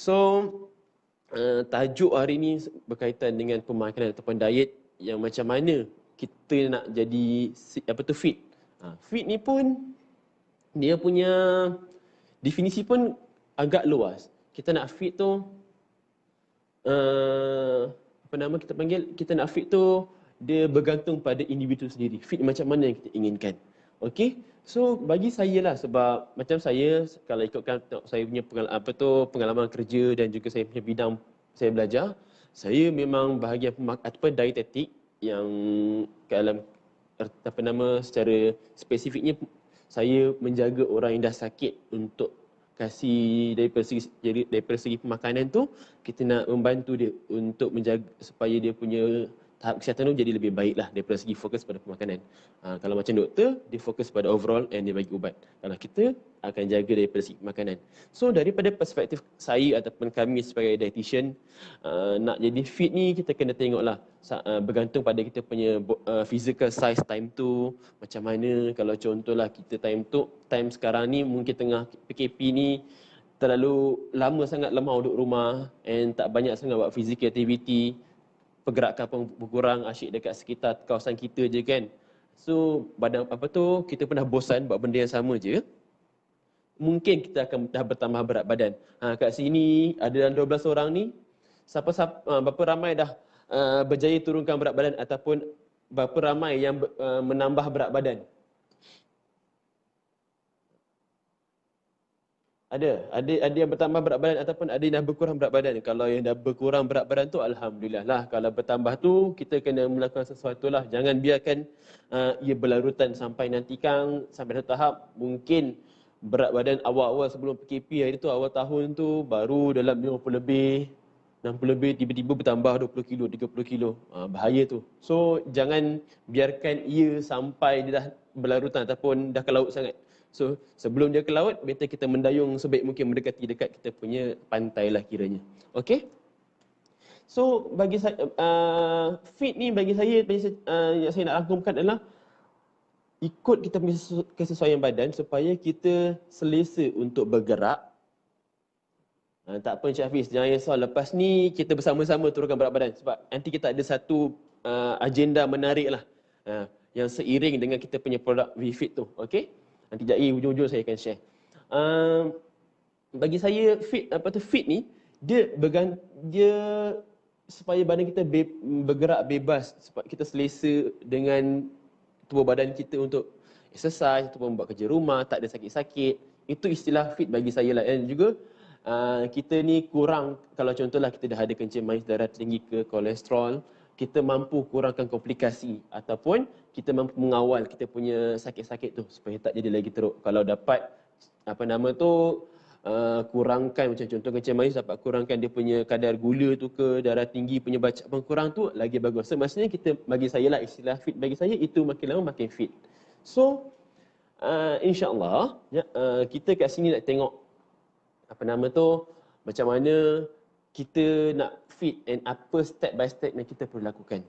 So, tajuk hari ni berkaitan dengan pemakanan ataupun diet yang macam mana kita nak jadi fit. Fit ni pun dia punya definisi pun agak luas. Kita nak fit tu kita nak fit tu dia bergantung pada individu sendiri. Fit macam mana yang kita inginkan. Okey. So bagi saya lah, sebab macam saya kalau ikutkan saya punya pengalaman kerja dan juga saya punya bidang saya belajar, saya memang bahagian ataupun dietetik yang dalam secara spesifiknya saya menjaga orang yang dah sakit untuk kasih daripada segi pemakanan tu, kita nak membantu dia untuk menjaga supaya dia punya tahap kesihatan tu jadi lebih baik lah daripada segi fokus pada pemakanan. Kalau macam doktor, dia fokus pada overall and dia bagi ubat. Kalau kita akan jaga daripada segi makanan. So daripada perspektif saya ataupun kami sebagai dietitian, nak jadi fit ni kita kena tengoklah bergantung pada kita punya physical size time tu macam mana. Kalau contohlah kita time sekarang ni mungkin tengah PKP ni terlalu lama sangat lemah duduk rumah and tak banyak sangat buat physical activity, pergerakan pun berkurang, asyik dekat sekitar kawasan kita je kan. So kita pernah bosan buat benda yang sama je, mungkin kita akan dah bertambah berat badan. Kat sini ada dalam 12 orang ni, berapa ramai dah berjaya turunkan berat badan ataupun berapa ramai yang menambah berat badan? Ada yang bertambah berat badan ataupun ada yang dah berkurang berat badan. Kalau yang dah berkurang berat badan tu alhamdulillah lah. Kalau bertambah tu kita kena melakukan sesuatu lah. Jangan biarkan ia berlarutan sampai nanti sampai satu tahap mungkin berat badan awal-awal sebelum PKP hari tu, awal tahun tu baru dalam 50 lebih, 60 lebih, tiba-tiba bertambah 20 kilo, 30 kilo. Bahaya tu. So jangan biarkan ia sampai dia dah berlarutan ataupun dah ke laut sangat. So sebelum dia ke laut, better kita mendayung sebaik mungkin mendekati dekat kita punya pantai lah kiranya. Okey? So bagi saya, fit ni bagi saya yang saya nak rangkumkan adalah ikut kita punya kesesuaian badan supaya kita selesa untuk bergerak. Tak apa Encik Hafiz, jangan risau, lepas ni kita bersama-sama turunkan berat badan sebab nanti kita ada satu agenda menarik lah yang seiring dengan kita punya produk VFit tu. Okey? Nanti ujung-ujung saya akan share. Bagi saya fit ni dia supaya badan kita bergerak bebas, supaya kita selesa dengan tubuh badan kita untuk exercise ataupun buat kerja rumah, tak ada sakit-sakit. Itu istilah fit bagi saya lah. Dan juga kita ni kurang, kalau contohlah kita dah ada kencing manis, darah tinggi ke kolesterol, kita mampu kurangkan komplikasi ataupun kita mampu mengawal kita punya sakit-sakit tu supaya tak jadi lagi teruk. Kalau dapat kurangkan, macam contoh kencing manis, dapat kurangkan dia punya kadar gula tu ke, darah tinggi punya bacaan kurang tu, lagi bagus. So maksudnya bagi saya lah, istilah fit bagi saya itu makin lama makin fit. So insyaAllah kita kat sini nak tengok macam mana kita nak fit and apa step by step yang kita perlu lakukan.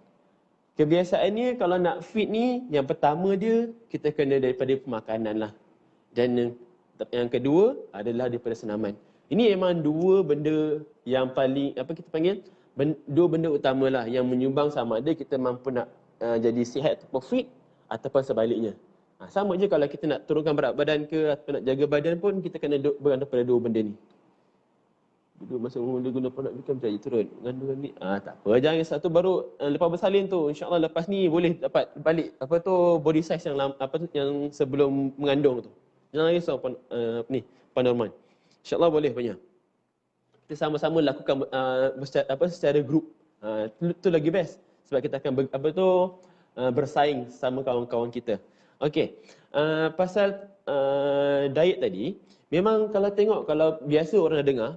Kebiasaannya kalau nak fit ni, yang pertama dia kita kena daripada pemakanan lah. Dan yang kedua adalah daripada senaman. Ini memang dua benda yang paling dua benda utama lah yang menyumbang sama ada kita mampu nak jadi sihat ataupun fit ataupun sebaliknya. Sama je kalau kita nak turunkan berat badan ke atau nak jaga badan pun, kita kena bergantung pada dua benda ni. Duduk masa mula guna produk bukan berjaya turun mengandungan ni. Tak apa, jangan satu baru lepas bersalin tu, insya-Allah lepas ni boleh dapat balik body size yang yang sebelum mengandung tu. Jangan risau Norman. Insya-Allah boleh punya. Kita sama-sama lakukan secara grup. Itu lagi best sebab kita akan bersaing sama kawan-kawan kita. Okey. Pasal diet tadi, memang kalau biasa orang dah dengar,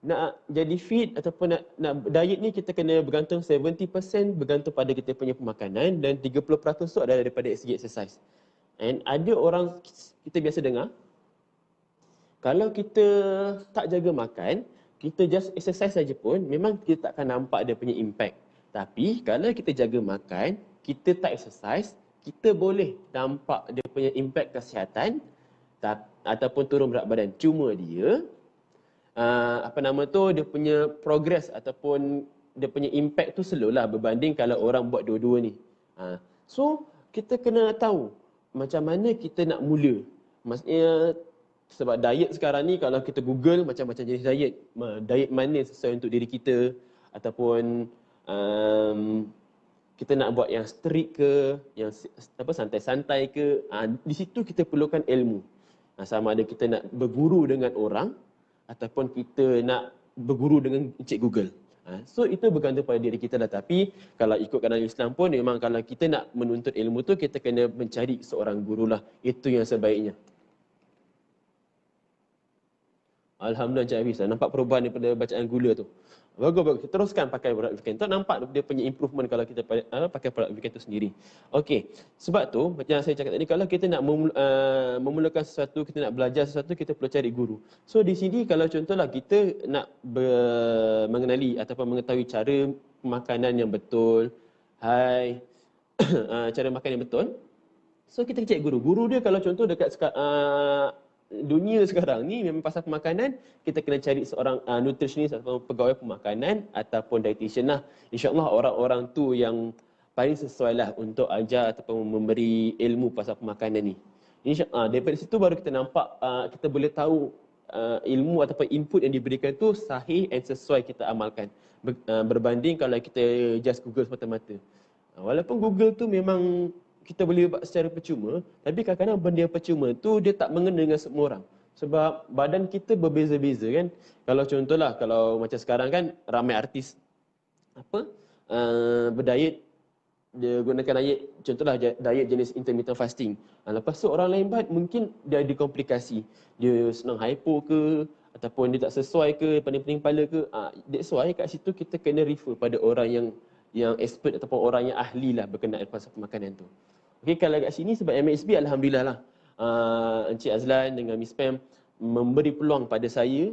nak jadi fit ataupun nak diet ni kita kena bergantung 70% bergantung pada kita punya pemakanan dan 30% tu adalah daripada segi exercise. And ada orang kita biasa dengar, kalau kita tak jaga makan, kita just exercise saja pun memang kita tak akan nampak dia punya impact. Tapi kalau kita jaga makan, kita tak exercise, kita boleh nampak dia punya impact kesihatan ataupun turun berat badan. Cuma dia apa nama tu, dia punya progress ataupun dia punya impact tu slow lah berbanding kalau orang buat dua-dua ni. So kita kena tahu macam mana kita nak mula. Maksudnya sebab diet sekarang ni kalau kita Google macam-macam jenis diet. Diet mana yang sesuai untuk diri kita ataupun kita nak buat yang strict ke, yang santai-santai ke. Di situ kita perlukan ilmu. Sama ada kita nak berguru dengan orang ataupun kita nak berguru dengan Encik Google. So itu bergantung pada diri kita lah. Tapi kalau ikutkan dalam Islam pun memang kalau kita nak menuntut ilmu tu kita kena mencari seorang guru lah. Itu yang sebaiknya. Alhamdulillah Encik Hafiz, nampak perubahan daripada bacaan gula tu. Bagus. Kita teruskan pakai produk weekend. Tak nampak dia punya improvement kalau kita pakai produk weekend tu sendiri. Okey. Sebab tu macam saya cakap tadi, kalau kita nak memulakan sesuatu, kita nak belajar sesuatu, kita perlu cari guru. So di sini kalau contohlah kita nak mengenali ataupun mengetahui cara makanan yang betul. Cara makan yang betul. So kita cari guru. Guru dia kalau contoh dekat dunia sekarang ni memang pasal pemakanan, kita kena cari seorang nutritionist ataupun pegawai pemakanan ataupun dietitian lah. InsyaAllah orang-orang tu yang paling sesuai lah untuk ajar ataupun memberi ilmu pasal pemakanan ni. InsyaAllah daripada situ baru kita nampak, kita boleh tahu ilmu ataupun input yang diberikan tu sahih dan sesuai kita amalkan. Berbanding kalau kita just Google semata-mata. Walaupun Google tu memang kita boleh buat secara percuma, tapi kadang-kadang benda yang percuma tu dia tak mengena dengan semua orang. Sebab badan kita berbeza-beza kan. Kalau contohlah, kalau macam sekarang kan ramai artis berdiet, dia gunakan diet, contohlah diet jenis intermittent fasting. Lepas tu orang lain buat mungkin dia ada komplikasi. Dia senang hypo ke, ataupun dia tak sesuai ke, pening-pening kepala ke. That's why kat situ kita kena refer pada orang yang expert ataupun orang yang ahli lah berkenaan pasal pemakanan tu. Okey, kalau kat sini sebab MSB alhamdulillah lah. Encik Azlan dengan Miss Pam memberi peluang pada saya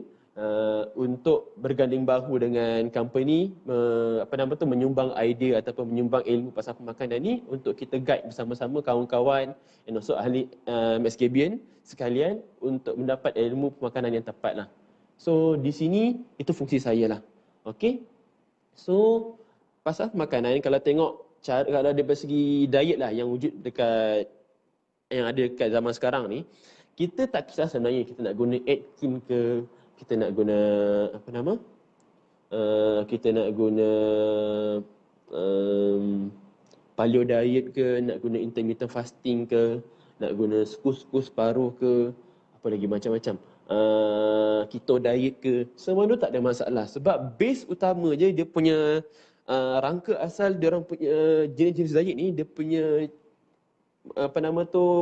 untuk berganding bahu dengan company, menyumbang idea ataupun menyumbang ilmu pasal pemakanan ni untuk kita guide bersama-sama kawan-kawan and also ahli MSKBN sekalian untuk mendapat ilmu pemakanan yang tepat lah. So di sini itu fungsi saya lah. Okey. So pasal makanan, kalau tengok kalau dari segi diet lah yang wujud yang ada dekat zaman sekarang ni, kita tak kisah sebenarnya kita nak guna Atkins ke, kita nak guna kita nak guna paleo diet ke, nak guna intermittent fasting ke, nak guna skus paruh ke, apa lagi macam-macam, keto diet ke, semua tu tak ada masalah sebab base utama je dia punya rangka asal dia orang punya jenis-jenis diet ni, dia punya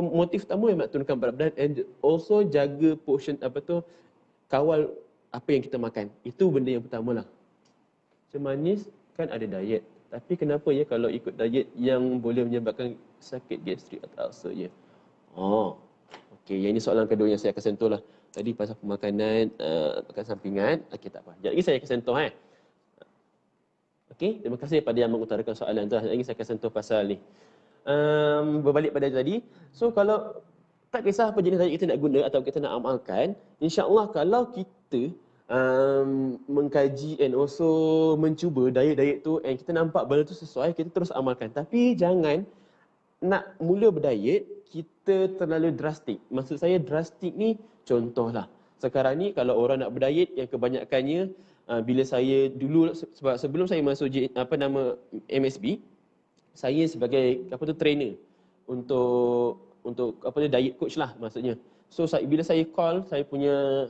motif utama yang nak turunkan berat badan and also jaga portion kawal apa yang kita makan. Itu benda yang pertama lah. Macam manis kan ada diet, tapi kenapa ya kalau ikut diet yang boleh menyebabkan sakit gastrik atau ulcer ya? Okey, yang ini soalan kedua yang saya akan sentuh lah. Tadi pasal pemakanan, makan sampingan. Okey, tak apa. Sekejap lagi saya akan sentuh Okey, terima kasih pada yang mengutarakan soalan tu. Lagi saya akan sentuh pasal ni. Berbalik pada tadi. So kalau tak kisah apa jenis diet kita nak guna atau kita nak amalkan, insya-Allah kalau kita mengkaji and also mencuba diet-diet tu and kita nampak benda tu sesuai, kita terus amalkan. Tapi jangan nak mula berdiet kita terlalu drastik. Maksud saya drastik ni contohlah. Sekarang ni kalau orang nak berdiet yang kebanyakannya bila saya dulu, sebab sebelum saya masuk MSB, saya sebagai trainer untuk diet coach lah maksudnya. So bila saya call saya punya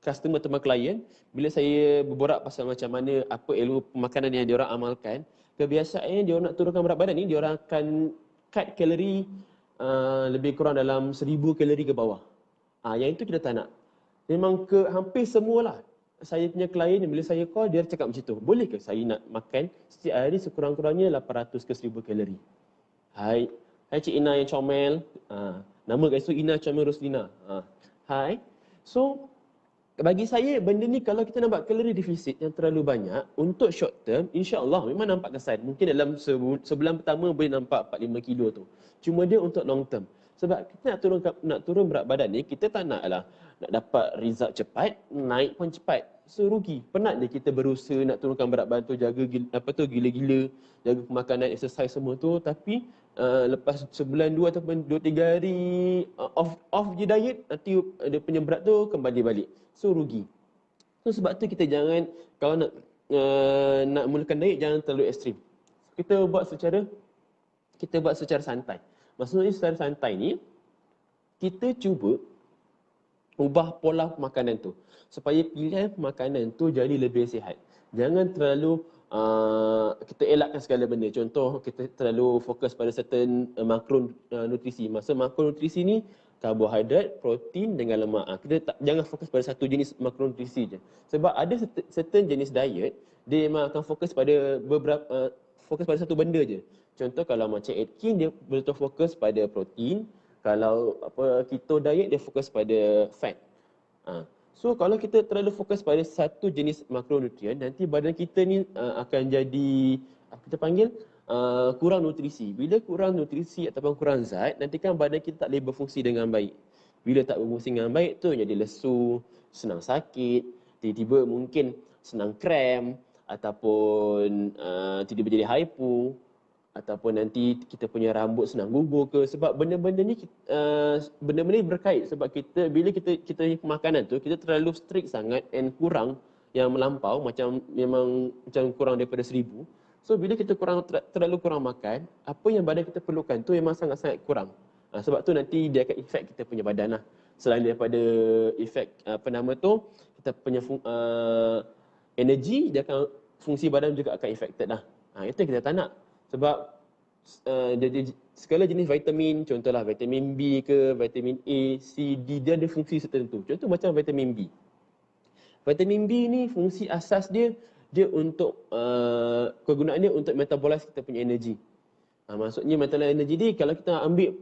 customer atau klien, bila saya berborak pasal macam mana apa ilmu pemakanan yang diorang amalkan, kebiasaannya diorang nak turunkan berat badan ni, diorang akan cut kalori lebih kurang dalam 1000 kalori ke bawah. Yang itu kita tak nak. Memang hampir semualah saya punya klien bila saya call dia cakap macam tu. Boleh ke saya nak makan setiap hari sekurang-kurangnya 800 ke 1000 kalori? Hai Cik Ina yang comel. Nama kat situ Ina Comel Roslina. Hai. So bagi saya benda ni kalau kita nampak kalori defisit yang terlalu banyak untuk short term, insya-Allah memang nampak kesan. Mungkin dalam sebulan pertama boleh nampak 4-5 kilo tu. Cuma dia untuk long term. Sebab kita nak turun berat badan ni, kita tak naklah nak dapat result cepat, naik pun cepat. So rugi. Penat dia kita berusaha nak turunkan berat badan tu, jaga gila-gila, jaga pemakanan, exercise semua tu, tapi lepas sebulan 2 ataupun 2-3 hari off je diet, nanti dia punya berat tu kembali balik. So rugi. So sebab tu kita jangan, kalau nak mulakan diet, jangan terlalu ekstrim. Kita buat secara santai. Maksudnya secara santai ni, kita cuba ubah pola makanan tu supaya pilihan makanan tu jadi lebih sihat. Jangan terlalu kita elakkan segala benda. Contoh, kita terlalu fokus pada certain makronutrisi. Maksud makronutrisi ni karbohidrat, protein dengan lemak. Jangan fokus pada satu jenis makronutrisi je. Sebab ada certain jenis diet, dia memang akan fokus pada fokus pada satu benda je. Contoh kalau macam Atkins, dia betul fokus pada protein. Kalau keto diet, dia fokus pada fat. So kalau kita terlalu fokus pada satu jenis makronutrien, nanti badan kita ni akan jadi kita panggil kurang nutrisi. Bila kurang nutrisi ataupun kurang zat, nanti kan badan kita tak boleh berfungsi dengan baik. Bila tak berfungsi dengan baik tu jadi lesu, senang sakit, tiba-tiba mungkin senang kram ataupun tiba-tiba jadi hypo, ataupun nanti kita punya rambut senang gugur ke. Sebab benda-benda ni berkait. Sebab bila kita makanan tu, kita terlalu strict sangat and kurang yang melampau, memang kurang daripada 1000. So bila kita terlalu kurang makan, apa yang badan kita perlukan tu memang sangat-sangat kurang. Sebab tu nanti dia akan efek kita punya badan lah. Selain daripada efek kita punya energi, dia akan, fungsi badan juga akan affected lah. Itu yang kita tak nak. Sebab segala jenis vitamin, contohlah vitamin B ke, vitamin A, C, D, dia ada fungsi tertentu. Contoh macam vitamin B. Vitamin B ni fungsi asas dia untuk kegunaannya untuk metabolize kita punya energi. Maksudnya metabolize energi ni, kalau kita ambil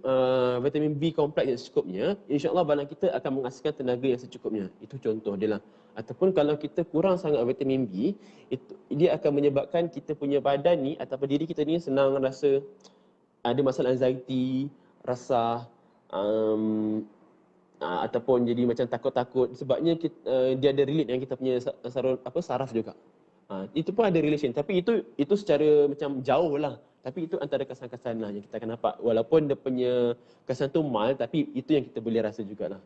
vitamin B kompleks yang secukupnya, insya-Allah badan kita akan menghasilkan tenaga yang secukupnya. Itu contoh dia lah. Ataupun kalau kita kurang sangat vitamin B, dia akan menyebabkan kita punya badan ni ataupun diri kita ni senang rasa ada masalah anxiety, rasa ataupun jadi macam takut-takut. Sebabnya dia ada relate dengan kita punya saraf juga. Itu pun ada relation, tapi itu secara macam jauh lah. Tapi itu antara kesan-kesan lah yang kita akan nampak. Walaupun dia punya kesan tu mild, tapi itu yang kita boleh rasa jugalah.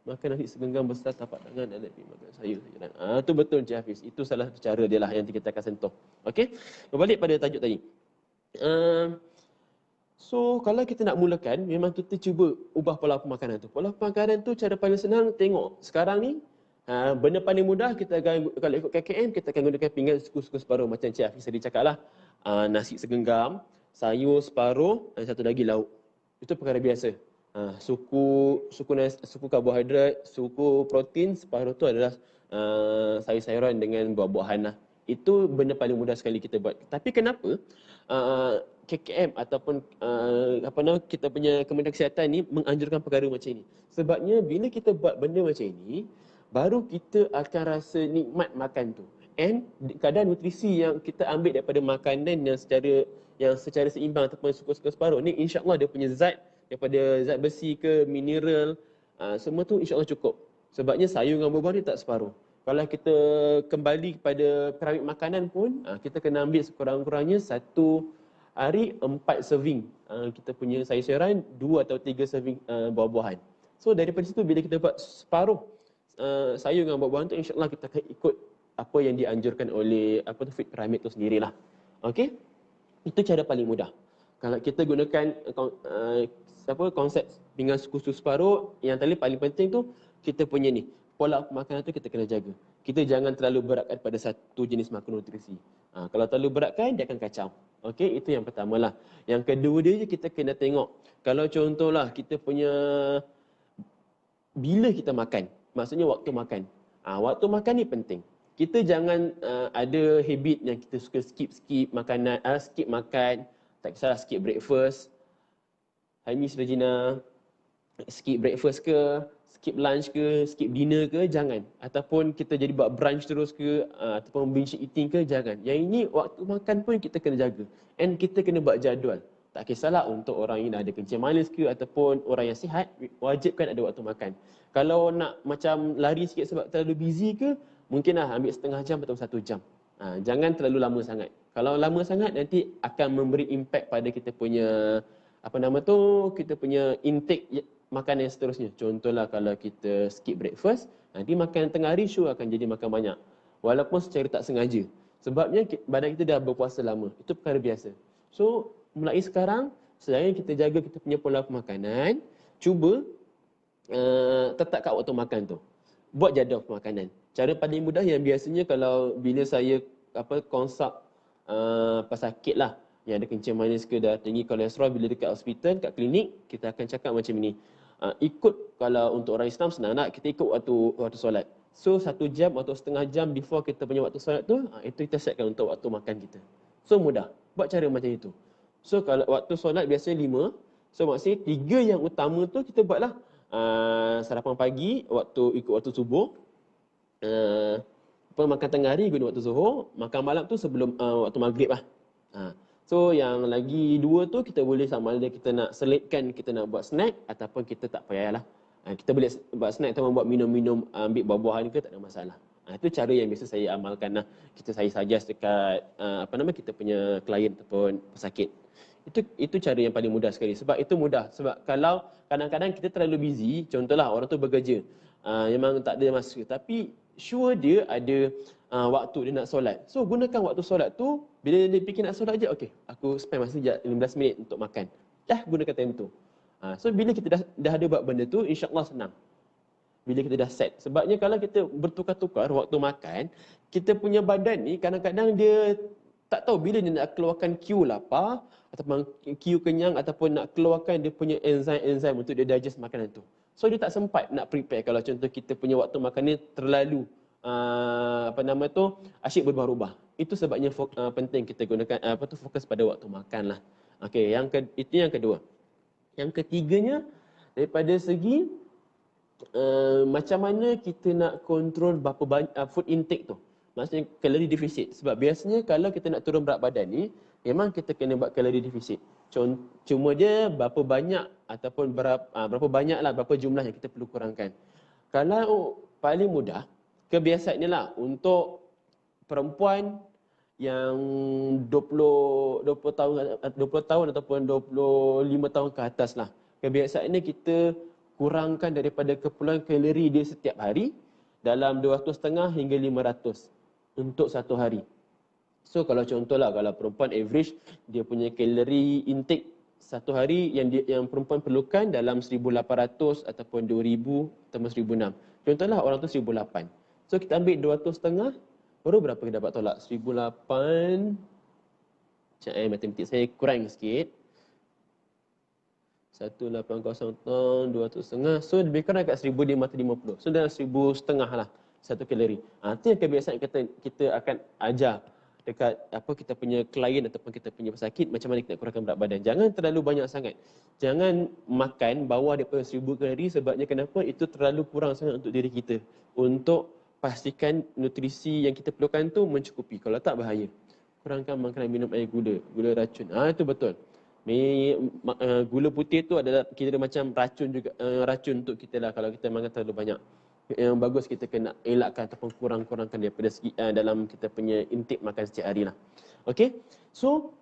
Makan nasi segenggam besar tapak tangan dan lebih makan sayur saja. Itu betul Encik Hafiz. Itu salah satu cara dia lah yang kita akan sentuh. Okey. Berbalik pada tajuk tadi. So kalau kita nak mulakan, memang kita cuba ubah pola pemakanan tu. Pola pemakanan tu cara paling senang, tengok sekarang ni benda paling mudah kita akan, kalau ikut KKM, kita akan gunakan pinggan suku-suku separuh macam Encik Hafiz tadi cakap lah. Nasi segenggam, sayur separuh dan satu lagi lauk. Itu perkara biasa. Suku karbohidrat, suku protein separuh tu adalah sayur-sayuran dengan buah-buahan lah. Itu benda paling mudah sekali kita buat. Tapi kenapa KKM ataupun kita punya Kementerian Kesihatan ni menganjurkan perkara macam ini? Sebabnya bila kita buat benda macam ini, baru kita akan rasa nikmat makan tu. And kadar nutrisi yang kita ambil daripada makanan yang secara seimbang ataupun suku-suku separuh ni, insya-Allah dia punya zat, daripada zat besi ke, mineral, semua tu insya-Allah cukup. Sebabnya sayur dengan buah-buahan ni tak separuh. Kalau kita kembali kepada piramid makanan pun, kita kena ambil sekurang-kurangnya satu hari 4 serving kita punya sayur-sayuran, 2 atau 3 serving buah-buahan. So daripada situ bila kita buat separuh sayur dengan buah-buahan tu, insya-Allah kita akan ikut apa yang dianjurkan oleh fit pyramid tu sendirilah. Okey? Itu cara paling mudah. Kalau kita gunakan konsep pinggan suku-suku separuh, yang paling penting tu kita punya ni, pola makanan tu kita kena jaga. Kita jangan terlalu beratkan pada satu jenis makronutrisi. Kalau terlalu beratkan, dia akan kacau. Okey, itu yang pertamalah. Yang kedua dia, kita kena tengok. Kalau contohlah kita punya bila kita makan, maksudnya waktu makan. Waktu makan ni penting. Kita jangan ada habit yang kita suka skip makanan, skip makan, tak kisahlah skip breakfast. Hai Miss Regina, skip breakfast ke, skip lunch ke, skip dinner ke, jangan. Ataupun kita jadi buat brunch terus ke, ataupun binge eating ke, jangan. Yang ini waktu makan pun kita kena jaga. And kita kena buat jadual. Tak kisahlah untuk orang yang dah ada kencing manis ke ataupun orang yang sihat, wajibkan ada waktu makan. Kalau nak macam lari sikit sebab terlalu busy ke, mungkinlah ambil setengah jam atau 1 jam. Jangan terlalu lama sangat. Kalau lama sangat nanti akan memberi impact pada kita punya kita punya intake makanan yang seterusnya. Contohlah kalau kita skip breakfast, nanti makan tengah hari sure akan jadi makan banyak. Walaupun secara tak sengaja. Sebabnya badan kita dah berpuasa lama. Itu perkara biasa. So, mulai sekarang, selain kita jaga kita punya pola pemakanan, cuba tetap kat waktu makan tu. Buat jadual pemakanan. Cara paling mudah yang biasanya kalau bila saya konsult pesakit lah, yang ada kencing manis ke dah tinggi kolesterol, bila dekat hospital, kat klinik, kita akan cakap macam ni. Ikut, kalau untuk orang Islam senang nak, kita ikut waktu solat. So 1 jam atau setengah jam before kita punya waktu solat tu, itu kita setkan untuk waktu makan kita. So mudah. Buat cara macam itu. So kalau waktu solat biasanya 5. So maksudnya 3 yang utama tu kita buatlah. Sarapan pagi ikut waktu subuh. Makan tengah hari guna waktu zuhur. Makan malam tu sebelum waktu maghrib lah. So yang lagi 2 tu kita boleh sama ada kita nak selitkan, kita nak buat snack ataupun kita tak payahlah. Kita boleh buat snack atau buat minum-minum, ambil buah-buahan ke, tak ada masalah. Itu cara yang biasa saya amalkan lah. Saya suggest dekat kita punya klien ataupun pesakit. Itu cara yang paling mudah sekali. Sebab itu mudah. Sebab kalau kadang-kadang kita terlalu busy, contohlah orang tu bekerja, memang tak ada masa, tapi sure dia ada waktu dia nak solat. So gunakan waktu solat tu, bila dia fikir nak solat je, okey, aku spend masa sekejap 15 minit untuk makan. Gunakan time tu. So bila kita dah ada buat benda tu, insya-Allah senang. Bila kita dah set. Sebabnya kalau kita bertukar-tukar waktu makan, kita punya badan ni kadang-kadang dia tak tahu bila dia nak keluarkan Q lapar ataupun Q kenyang ataupun nak keluarkan dia punya enzim untuk dia digest makanan tu. So dia tak sempat nak prepare kalau contoh kita punya waktu makan ni terlalu asyik berubah-ubah. Itu sebabnya penting kita gunakan fokus pada waktu makan lah. Okey, itu yang kedua. Yang ketiganya, daripada segi macam mana kita nak kontrol berapa banyak food intake tu. Maksudnya kalori defisit. Sebab biasanya kalau kita nak turun berat badan ni, memang kita kena buat kalori defisit. Cuma dia berapa banyak ataupun berapa jumlah yang kita perlu kurangkan. Kalau paling mudah, kebiasaannya lah untuk perempuan yang 20 tahun ataupun 25 tahun ke atas lah. Kebiasaannya kita kurangkan daripada keperluan kalori dia setiap hari dalam 250 hingga 500 untuk satu hari. So kalau contohlah, kalau perempuan average dia punya kalori intake satu hari yang perempuan perlukan dalam 1,800 ataupun 2,000 ataupun 1,600. Contohlah orang tu 1,800. So kita ambil 250, baru berapa kita dapat tolak? 1,800. Matematik saya kurang sikit. 1,800 ton, 250. So lebih kurang kat 1,550. So dalam 1,500 lah satu kalori. Itu yang kebiasaan kita akan ajar dekat kita punya klien ataupun kita punya pesakit, macam mana kita nak kurangkan berat badan. Jangan terlalu banyak sangat. Jangan makan bawah daripada 1,000 kalori, sebabnya kenapa? Itu terlalu kurang sangat untuk diri kita. Untuk pastikan nutrisi yang kita perlukan tu mencukupi. Kalau tak, bahaya. Kurangkan makanan, minum air gula racun. Itu betul. Gula putih tu adalah kira macam racun juga, racun untuk kita lah kalau kita makan terlalu banyak. Yang bagus kita kena elakkan ataupun kurangkan daripada segi dalam kita punya intake makan setiap hari lah. Okey. So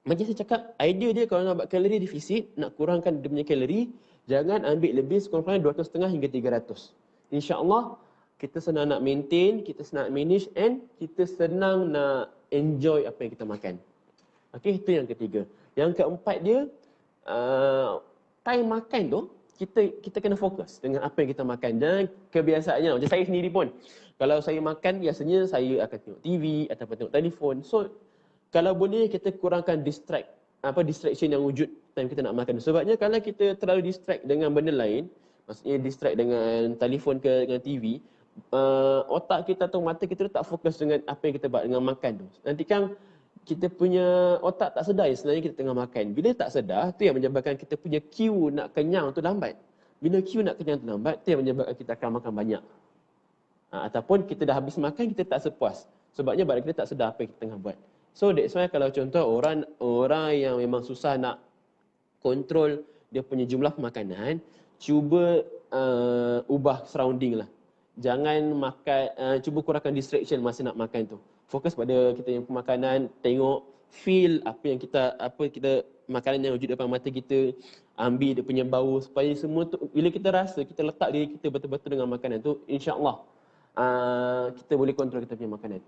macam saya cakap, idea dia kalau nak buat kalori defisit, nak kurangkan dia punya kalori, jangan ambil lebih, sekurang-kurangnya 250 hingga 300. InsyaAllah kita senang nak maintain, kita senang nak manage, and kita senang nak enjoy apa yang kita makan. Okey, itu yang ketiga. Yang keempat dia, time makan tu, kita kena fokus dengan apa yang kita makan. Dan kebiasaannya, macam saya sendiri pun, kalau saya makan, biasanya saya akan tengok TV ataupun tengok telefon. So, kalau boleh kita kurangkan distraction yang wujud time kita nak makan. Sebabnya kalau kita terlalu distract dengan benda lain, maksudnya distract dengan telefon ke dengan TV, otak kita atau mata kita tak fokus dengan apa yang kita buat dengan makan tu. Nanti kan kita punya otak tak sedar sebenarnya kita tengah makan. Bila tak sedar, tu yang menyebabkan kita punya Q nak kenyang tu lambat. Bila Q nak kenyang tu lambat, tu yang menyebabkan kita akan makan banyak. Ataupun kita dah habis makan, kita tak sepuas. Sebabnya badan kita tak sedar apa yang kita tengah buat. So that's why kalau contoh orang yang memang susah nak kontrol dia punya jumlah makanan, cuba ubah surrounding lah. Jangan makan, cuba kurangkan distraction masa nak makan tu. Fokus pada kita yang makanan, tengok, feel apa kita makanan yang wujud depan mata kita, ambil dia punya bau supaya semua tu bila kita rasa, kita letak diri kita betul-betul dengan makanan tu, insya-Allah kita boleh kontrol kita punya makanan.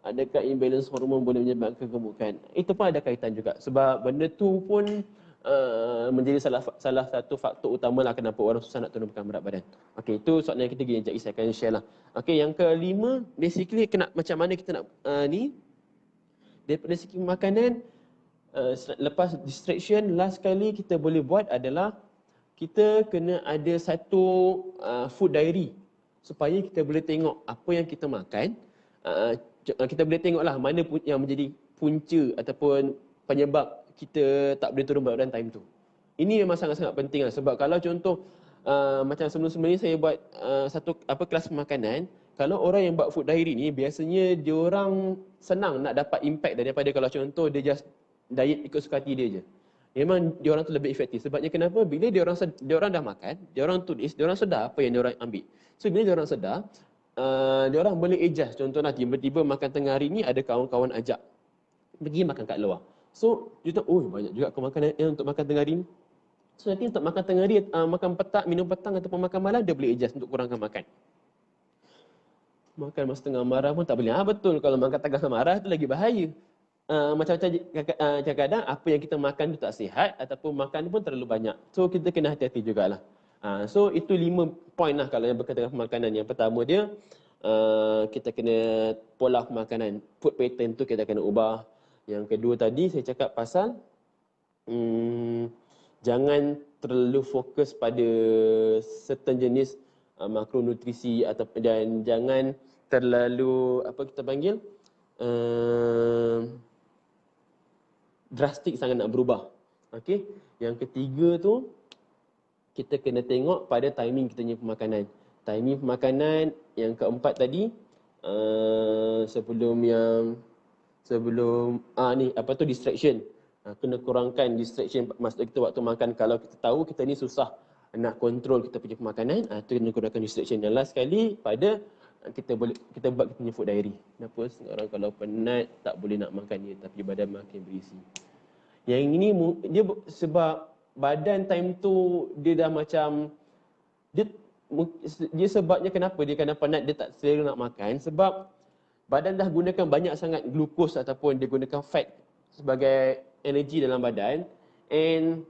Adakah imbalance hormon boleh menyebabkan kegemukan? Itu pun ada kaitan juga sebab benda tu pun menjadi salah satu faktor utama lah kenapa orang susah nak turunkan berat badan. Okey, itu soalan yang ketiga yang Cik Is akan share lah. Okey, yang kelima, basically macam mana kita nak daripada segi makanan, lepas distraction, last kali kita boleh buat adalah kita kena ada satu food diary supaya kita boleh tengok apa yang kita makan. Kita boleh tengoklah mana yang menjadi punca ataupun penyebab kita tak boleh turun berat badan time tu. Ini memang sangat-sangat penting lah. Sebab kalau contoh macam sebelum-sebelum ni saya buat satu kelas makanan, kalau orang yang buat food diary ni biasanya dia orang senang nak dapat impact daripada kalau contoh dia just diet ikut suka hati dia je. Memang dia orang tu lebih efektif. Sebabnya kenapa? Bila dia orang dah makan, dia orang tulis, dia orang sedar apa yang dia orang ambil. So bila dia orang sedar, dia orang boleh adjust. Contohlah tiba-tiba makan tengah hari ni ada kawan-kawan ajak pergi makan kat luar. So dia tahu, oh banyak juga aku makan untuk makan tengah hari ni. So nanti untuk makan tengah hari, makan petang, minum petang ataupun makan malam, dia boleh adjust untuk kurangkan makan. Makan masa tengah marah pun tak boleh. Betul, kalau makan tengah marah tu lagi bahaya. Macam-macam kadang-kadang apa yang kita makan tu tak sihat ataupun makan pun terlalu banyak. So kita kena hati-hati jugalah. So itu 5 point lah kalau yang berkaitan dengan makanan. Yang pertama dia, kita kena pola makanan. Food pattern tu kita kena ubah. Yang kedua tadi saya cakap pasal jangan terlalu fokus pada certain jenis makronutrisi dan jangan terlalu apa kita panggil drastik sangat nak berubah. Okey. Yang ketiga tu kita kena tengok pada timing kita punya pemakanan. Timing pemakanan yang keempat tadi sebelum distraction. Kena kurangkan distraction masa kita waktu makan. Kalau kita tahu kita ni susah nak kontrol kita punya pemakanan, tu kena kurangkan distraction. Dan last sekali pada kita buat kita punya food diary. Kenapa orang kalau penat tak boleh nak makan dia tapi badan makin berisi. Yang ini dia sebab badan time tu dia dah macam dia sebabnya kenapa dia kena penat, dia tak selera nak makan sebab badan dah gunakan banyak sangat glukos ataupun dia gunakan fat sebagai energi dalam badan, and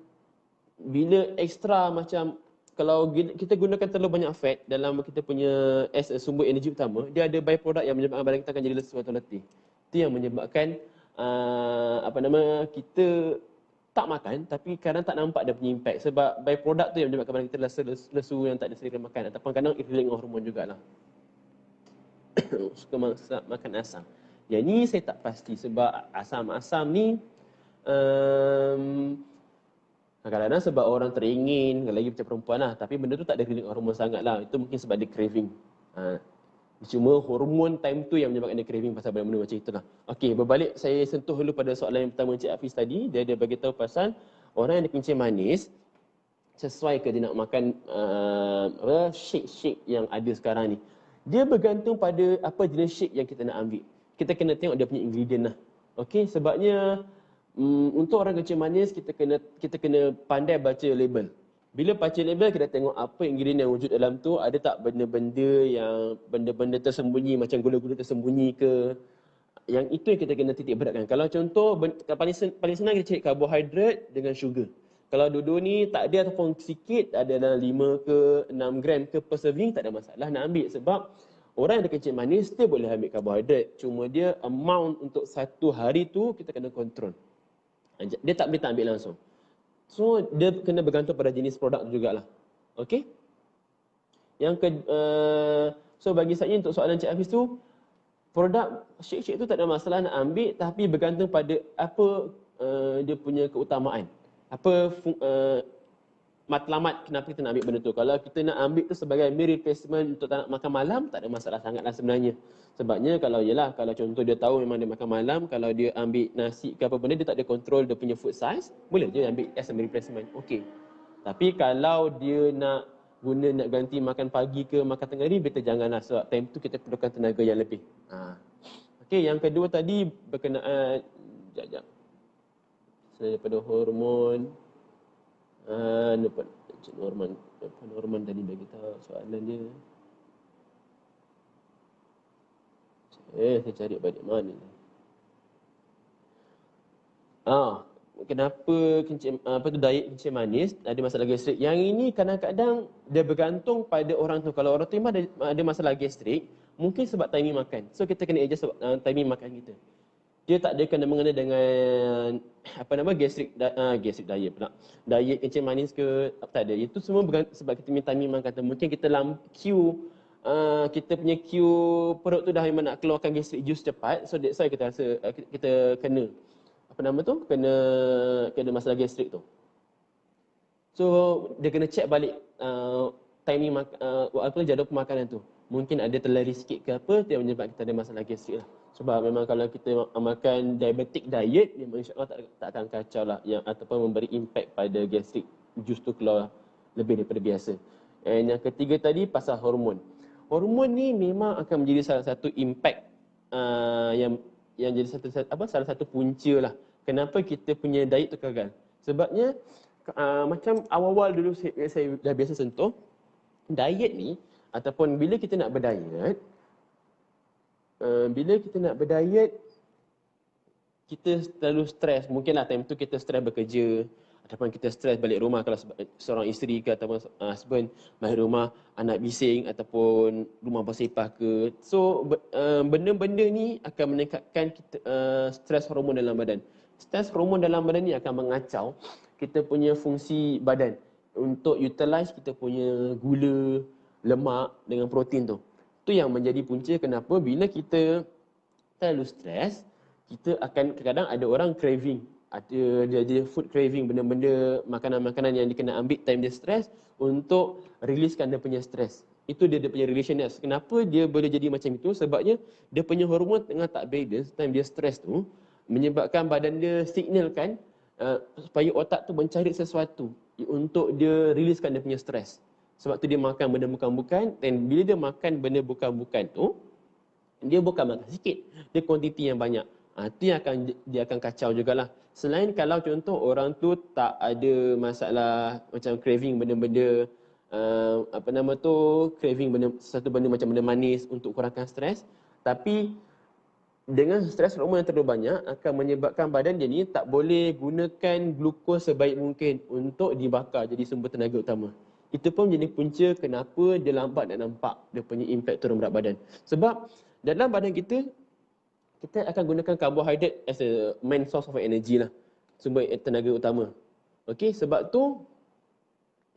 bila ekstra macam kalau kita gunakan terlalu banyak fat dalam kita punya as a sumber energi utama, dia ada byproduct yang menyebabkan badan kita akan jadi lesu atau letih. Itu yang menyebabkan kita tak makan tapi kadang tak nampak dia punya impact sebab byproduct tu yang menyebabkan badan kita lesu yang tak ada selera makan ataupun kadang irrelate dengan hormon jugalah. Suka makan asam. Yang ni saya tak pasti sebab asam-asam ni kadang-kadang sebab orang teringin, lagi macam perempuan lah. Tapi benda tu tak ada relate hormon sangat lah. Itu mungkin sebab dia craving. Cuma hormon time tu yang menyebabkan dia craving pasal benda-benda macam itulah. Okey, berbalik saya sentuh dulu pada soalan yang pertama Encik Hafiz tadi. Dia ada bagi tahu pasal orang yang ada kencing manis, sesuai ke dia nak makan shake-shake yang ada sekarang ni. Dia bergantung pada apa jenis shake yang kita nak ambil. Kita kena tengok dia punya ingredient lah. Okey, sebabnya untuk orang kencing manis kita kena pandai baca label. Bila baca label kita tengok apa ingredient yang wujud dalam tu, ada tak benda-benda tersembunyi macam gula-gula tersembunyi ke. Yang itu yang kita kena titik beratkan. Kalau contoh paling senang kita cari karbohidrat dengan sugar. Kalau dua-dua ni tak ada ataupun sikit, ada dalam 5 ke 6 gram ke per serving, tak ada masalah nak ambil sebab orang yang ada kencing manis dia boleh ambil karbohidrat. Cuma dia amount untuk satu hari tu kita kena kontrol. Dia tak boleh tak ambil langsung. So dia kena bergantung pada jenis produk jugalah. Okey? So bagi saya untuk soalan Cik Hafiz tu, produk shake-shake tu tak ada masalah nak ambil tapi bergantung pada apa dia punya keutamaan. Apa matlamat kenapa kita nak ambil benda tu. Kalau kita nak ambil tu sebagai meal replacement untuk tak nak makan malam, tak ada masalah sangat lah sebenarnya. Sebabnya kalau contoh dia tahu memang dia makan malam, kalau dia ambil nasi ke apa benda, dia tak ada control dia punya food size, boleh je ambil as a meal replacement. Okey. Tapi kalau dia nak ganti makan pagi ke makan tengah hari, better janganlah sebab time tu kita perlukan tenaga yang lebih. Okey, yang kedua tadi berkenaan sekejap. Daripada hormon Norman tadi bagi tahu soalan dia. Saya cari balik mana ni. Kenapa diet kencing manis ada masalah gastrik? Yang ini kadang-kadang dia bergantung pada orang tu. Kalau orang tu memang ada masalah gastrik, mungkin sebab timing makan. So kita kena adjust sebab timing makan kita. Dia tak ada kena mengena dengan gastrik diet pula. Diet kencing manis ke tak ada. Itu semua sebab kita punya timing makan. Mungkin kita dalam queue kita punya queue perut tu dah memang nak keluarkan gastrik juice cepat. So that's why kita rasa kita kena kena masalah gastrik tu. So dia kena check balik timing jadual pemakanan tu. Mungkin ada terlari sikit ke apa yang menyebabkan kita ada masalah gastrik lah. Sebab memang kalau kita makan diabetic diet, memang insyaAllah tak akan kacau lah ataupun memberi impact pada gastrik juice tu keluar lebih daripada biasa. And yang ketiga tadi pasal hormon. Hormon ni memang akan menjadi salah satu impact yang jadi salah satu punca lah kenapa kita punya diet tu gagal. Sebabnya macam awal-awal dulu saya dah biasa sentuh, diet ni ataupun bila kita nak berdiet, kita terlalu stres. Mungkinlah time tu kita stres bekerja ataupun kita stres balik rumah kalau seorang isteri ke ataupun husband balik rumah, anak bising ataupun rumah bersepah ke. So benda-benda ni akan meningkatkan kita stres hormon dalam badan. Stres hormon dalam badan ni akan mengacau kita punya fungsi badan untuk utilize kita punya gula, lemak dengan protein tu. Tu yang menjadi punca kenapa bila kita terlalu stres, kita akan kadang-kadang ada orang craving. Dia food craving, benda-benda makanan-makanan yang dia kena ambil time dia stres untuk releasekan dia punya stres. Itu dia punya relation dia. Kenapa dia boleh jadi macam itu? Sebabnya dia punya hormon tengah tak balance time dia stres tu, menyebabkan badan dia signalkan supaya otak tu mencari sesuatu untuk dia releasekan dia punya stres. Sebab tu dia makan benda bukan-bukan, dan bila dia makan benda bukan-bukan tu, dia bukan makan sikit, dia kuantiti yang banyak. Itu yang dia akan kacau jugalah. Selain kalau contoh orang tu tak ada masalah macam craving benda-benda craving satu benda macam benda manis untuk kurangkan stres, tapi dengan stres hormon yang terlalu banyak akan menyebabkan badan dia ni tak boleh gunakan glukos sebaik mungkin untuk dibakar jadi sumber tenaga utama. Itu pun jadi punca kenapa dia lambat nak nampak dia punya impact turun berat badan. Sebab dalam badan kita akan gunakan karbohidrat as a main source of energy lah. Sumber tenaga utama. Okey, sebab tu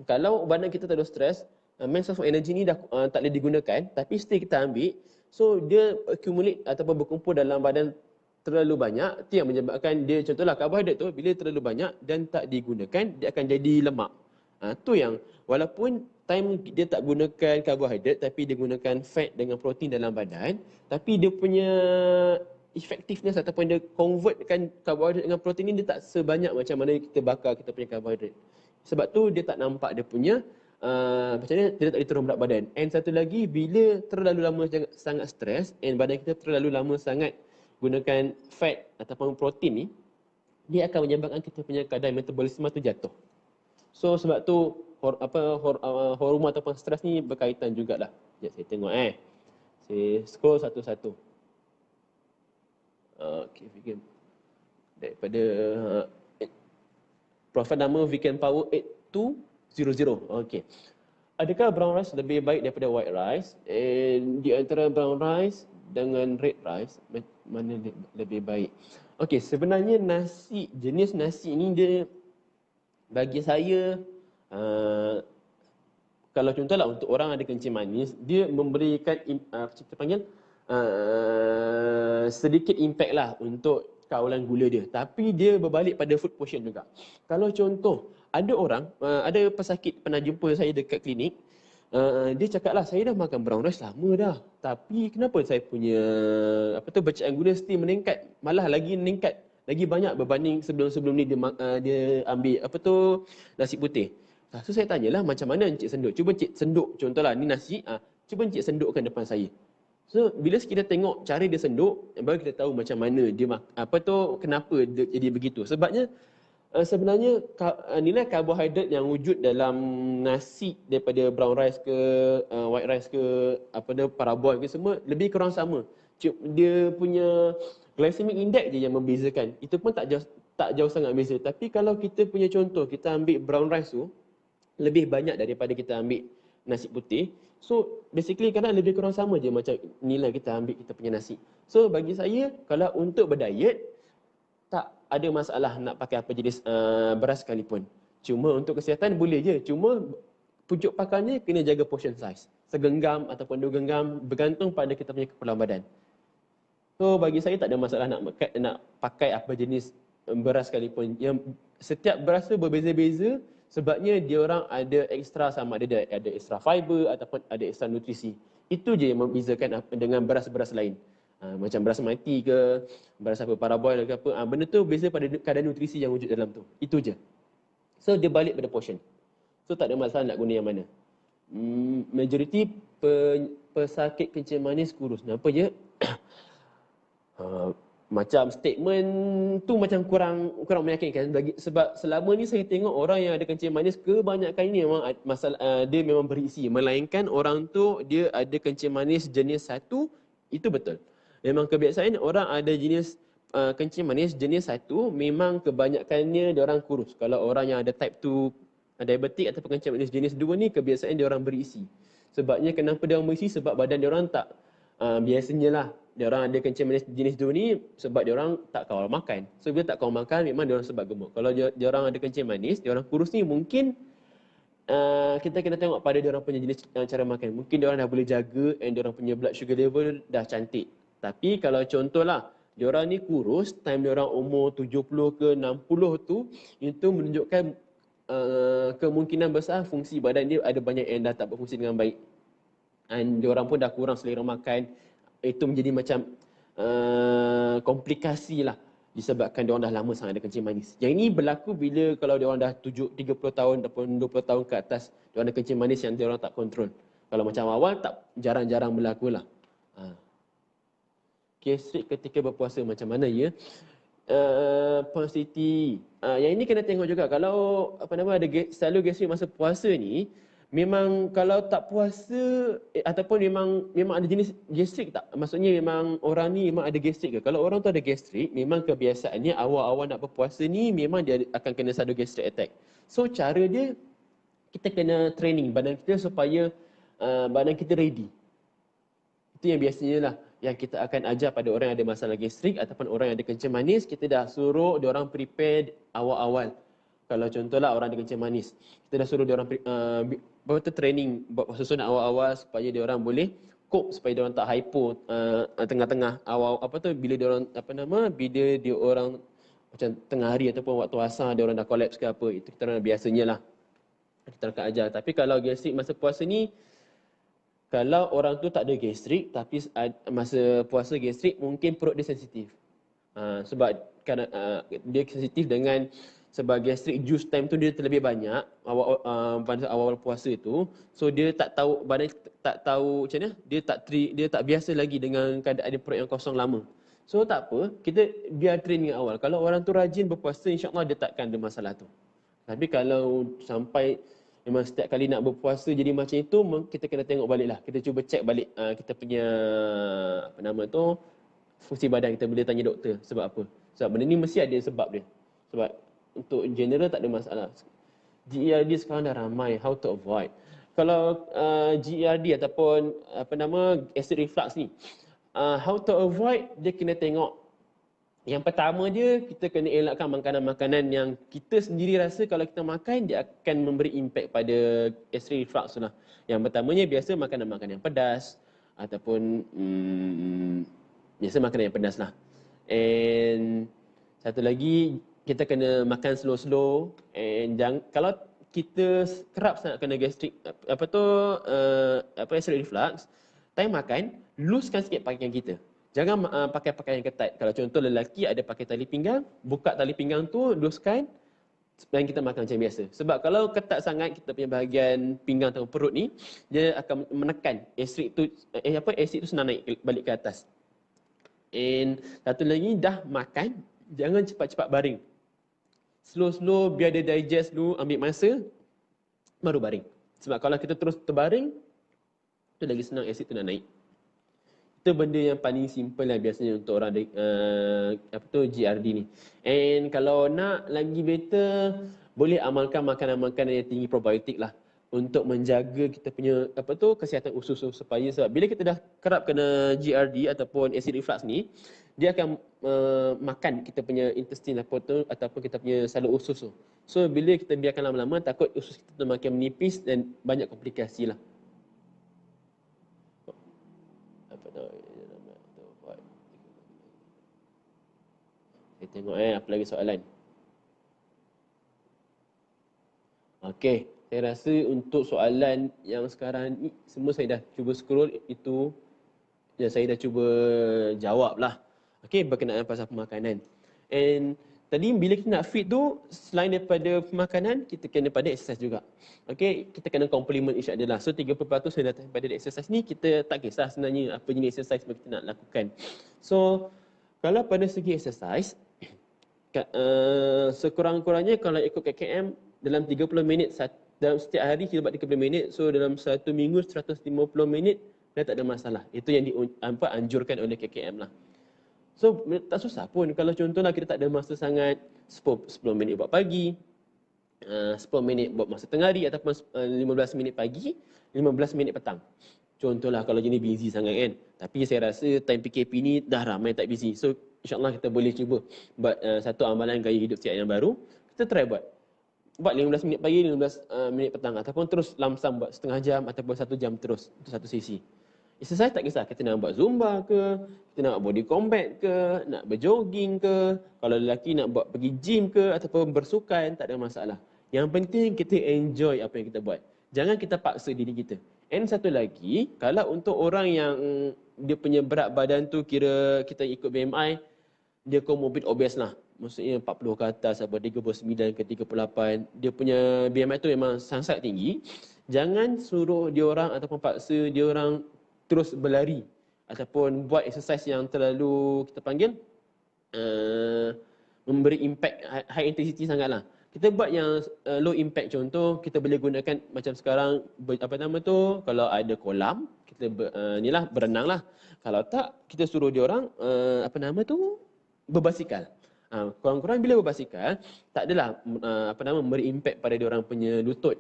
kalau badan kita terlalu stres, main source of energy ni dah tak boleh digunakan, tapi still kita ambil, so dia accumulate ataupun berkumpul dalam badan terlalu banyak. Itu yang menyebabkan dia, contohlah karbohidrat tu bila terlalu banyak dan tak digunakan, dia akan jadi lemak. Tu yang walaupun time dia tak gunakan karbohidrat tapi dia gunakan fat dengan protein dalam badan, tapi dia punya effectiveness ataupun dia convertkan karbohidrat dengan protein ni dia tak sebanyak macam mana kita bakar kita punya karbohidrat. Sebab tu dia tak nampak dia punya macam mana dia tak boleh turun berat badan. And satu lagi, bila terlalu lama sangat stres and badan kita terlalu lama sangat gunakan fat ataupun protein ni, dia akan menyebabkan kita punya kadar metabolisme tu jatuh. So sebab tu hormon ataupun stres ni berkaitan jugalah. Sekejap saya tengok saya scroll satu-satu. Okey, vegan. Daripada profil nama Vegan Power 8200. Okey. Adakah brown rice lebih baik daripada white rice? And di antara brown rice dengan red rice, mana lebih baik? Okey, sebenarnya jenis nasi ni dia bagi saya, kalau contohlah untuk orang ada kencing manis, dia memberikan kita panggil sedikit impact lah untuk kaulan gula dia. Tapi dia berbalik pada food portion juga. Kalau contoh ada orang, ada pesakit pernah jumpa saya dekat klinik. Dia cakap lah, saya dah makan brown rice lama dah, tapi kenapa saya punya bacaan gula still meningkat, malah lagi meningkat lagi banyak berbanding sebelum-sebelum ni dia ambil nasi putih. So saya tanyalah, macam mana Encik senduk? Cuba Encik senduk, contohlah ni nasi, cuba Encik sendukkan depan saya. So bila kita tengok cara dia senduk, baru kita tahu macam mana dia kenapa dia jadi begitu. Sebabnya sebenarnya nilai karbohidrat yang wujud dalam nasi daripada brown rice ke white rice ke parboiled ke semua lebih kurang sama. Dia punya glycemic index je yang membezakan. Itu pun tak jauh sangat beza. Tapi kalau kita punya contoh, kita ambil brown rice tu lebih banyak daripada kita ambil nasi putih. So basically kadang lebih kurang sama je macam nilai kita ambil kita punya nasi. So bagi saya, kalau untuk berdiet, tak ada masalah nak pakai apa jenis beras sekalipun. Cuma untuk kesihatan boleh je. Cuma pucuk pakannya kena jaga portion size. Segenggam ataupun 2 genggam bergantung pada kita punya keperluan badan. So bagi saya tak ada masalah nak pakai apa jenis beras sekalipun. Yang setiap beras tu berbeza-beza sebabnya dia orang ada ekstra, sama ada ekstra fiber ataupun ada ekstra nutrisi. Itu je yang membezakan dengan beras-beras lain. Macam beras mati ke, beras parboiled ke apa, benda tu beza pada kadar nutrisi yang wujud dalam tu. Itu je. So dia balik pada portion. So tak ada masalah nak guna yang mana. Majoriti pesakit kencing manis kurus. Kenapa je? Macam statement tu macam kurang meyakinkan, sebab selama ni saya tengok orang yang ada kencing manis kebanyakan ini memang masalah dia memang berisi, melainkan orang tu dia ada kencing manis jenis 1, itu betul. Memang kebiasaan orang ada jenis kencing manis jenis 1 memang kebanyakannya dia orang kurus. Kalau orang yang ada type 2 diabetik ataupun kencing manis jenis 2 ni kebiasaan dia orang berisi. Sebabnya kenapa dia orang berisi? Sebab badan dia orang tak biasanya lah dia orang ada kencing manis jenis 2 ni sebab dia orang tak kawal makan. So bila tak kawal makan memang dia orang sebab gemuk. Kalau dia orang ada kencing manis, dia orang kurus ni mungkin kita kena tengok pada dia orang punya jenis cara makan. Mungkin dia orang dah boleh jaga and dia orang punya blood sugar level dah cantik. Tapi kalau contohlah dia orang ni kurus, time dia orang umur 70 ke 60 tu, itu menunjukkan kemungkinan besar fungsi badan dia ada banyak yang dah tak berfungsi dengan baik. Dan dia orang pun dah kurang selera makan. Itu menjadi macam komplikasi lah disebabkan dia orang dah lama sangat ada kencing manis. Yang ini berlaku bila kalau dia orang dah 30 tahun ataupun 20 tahun ke atas, dia orang ada kencing manis yang dia orang tak kontrol. Kalau macam awal tak jarang-jarang berlaku lah. Gastrik ketika berpuasa macam mana ya? Puan Siti, yang ini kena tengok juga. Kalau ada selalu gastrik masa puasa ni, memang kalau tak puasa ataupun memang ada jenis gastrik tak? Maksudnya memang orang ni memang ada gastrik ke? Kalau orang tu ada gastrik, memang kebiasaannya awal-awal nak berpuasa ni memang dia akan kena satu gastrik attack. So cara dia, kita kena training badan kita supaya badan kita ready. Itu yang biasanya lah yang kita akan ajar pada orang yang ada masalah gastrik ataupun orang yang ada kencing manis. Kita dah suruh dia orang prepare awal-awal. Kalau contohlah orang ada kencing manis, kita dah suruh dia orang training buat susunan awal-awal supaya dia orang boleh cope, supaya dia orang tak hypo tengah-tengah awal bila dia orang bila dia orang macam tengah hari ataupun waktu asar dia orang dah collapse ke apa, itu kita orang biasanya lah kita akan ajar. Tapi kalau gastrik masa puasa ni, kalau orang tu tak ada gastrik tapi masa puasa gastrik, mungkin perut dia sensitif. Sebab dia sensitif dengan sebab gastrik juice time tu dia terlebih banyak pada awal puasa itu. So dia tak tahu, badan tak tahu macam mana, dia tak biasa lagi dengan keadaan perut yang kosong lama. So tak apa, kita biar training awal. Kalau orang tu rajin berpuasa, insya-Allah dia takkan ada masalah tu. Tapi kalau sampai memang setiap kali nak berpuasa jadi macam itu, kita kena tengok balik lah. Kita cuba check balik kita punya fungsi badan kita, boleh tanya doktor sebab apa. Sebab benda ni mesti ada sebab dia. Sebab untuk general tak ada masalah. GERD sekarang dah ramai, how to avoid. Kalau GERD ataupun acid reflux ni, how to avoid, dia kena tengok. Yang pertama dia, kita kena elakkan makanan-makanan yang kita sendiri rasa kalau kita makan dia akan memberi impak pada acid reflux tu lah. Yang pertamanya biasa makanan-makanan yang pedas ataupun biasa makanan yang pedas lah. And satu lagi, kita kena makan slow-slow, and kalau kita kerap sangat kena gastrik acid reflux, time makan looskan sikit pakaian kita. Jangan pakai pakaian yang ketat. Kalau contoh lelaki ada pakai tali pinggang, buka tali pinggang tu, looskan dan kita makan macam biasa. Sebab kalau ketat sangat kita punya bahagian pinggang atau perut ni, dia akan menekan asid tu senang naik balik ke atas. And satu lagi, dah makan, jangan cepat-cepat baring. Slow-slow, biar dia digest dulu, ambil masa, baru baring. Sebab kalau kita terus terbaring, tu lagi senang asid tu nak naik. Itu benda yang paling simple lah biasanya untuk orang GRD ni. And kalau nak lagi better, boleh amalkan makanan-makanan yang tinggi probiotik lah untuk menjaga kita punya kesihatan usus supaya, sebab bila kita dah kerap kena GRD ataupun acid reflux ni, dia akan makan kita punya intestine ataupun kita punya salur usus tu. So bila kita biarkan lama-lama, takut usus kita tu makin menipis dan banyak komplikasi lah. Saya tengok apa lagi soalan. Okey, saya rasa untuk soalan yang sekarang ni semua saya dah cuba scroll, itu dan saya dah cuba jawab lah. Okey, berkenaan pasal pemakanan. And tadi bila kita nak fit tu, selain daripada pemakanan, kita kena pada exercise juga. Okey, kita kena complement each other lah. So 30% yang datang pada exercise ni, kita tak kisah sebenarnya apa jenis exercise yang kita nak lakukan. So kalau pada segi exercise, sekurang-kurangnya kalau ikut KKM, dalam 30 minit, dalam setiap hari kita buat 30 minit, so dalam satu minggu 150 minit, dah tak ada masalah. Itu yang dianjurkan oleh KKM lah. So tak susah pun. Kalau contohlah kita tak ada masa sangat, 10 minit buat pagi, 10 minit buat masa tengah hari, ataupun 15 minit pagi, 15 minit petang. Contohlah kalau jenis busy sangat kan. Tapi saya rasa time PKP ni dah ramai tak busy. So insyaAllah kita boleh cuba buat satu amalan gaya hidup sihat yang baru. Kita try buat 15 minit pagi, 15 minit petang, ataupun terus lamsam buat setengah jam ataupun 1 jam terus untuk satu sesi. Exercise tak kisah, kita nak buat zumba ke, kita nak buat body combat ke, nak berjogging ke, kalau lelaki nak buat pergi gym ke ataupun bersukan, tak ada masalah. Yang penting kita enjoy apa yang kita buat. Jangan kita paksa diri kita. And satu lagi, kalau untuk orang yang dia punya berat badan tu kira kita ikut BMI, dia comorbid obese lah. Maksudnya 40 ke atas, 39 ke 38. Dia punya BMI tu memang sangat tinggi. Jangan suruh dia orang ataupun paksa dia orang terus berlari ataupun buat exercise yang terlalu kita panggil memberi impact high intensity sangatlah. Kita buat yang low impact, contoh kita boleh gunakan macam sekarang kalau ada kolam kita berenang lah. Kalau tak, kita suruh dia orang berbasikal. Kurang-kurang bila berbasikal, tak adalah memberi impact pada dia orang punya lutut.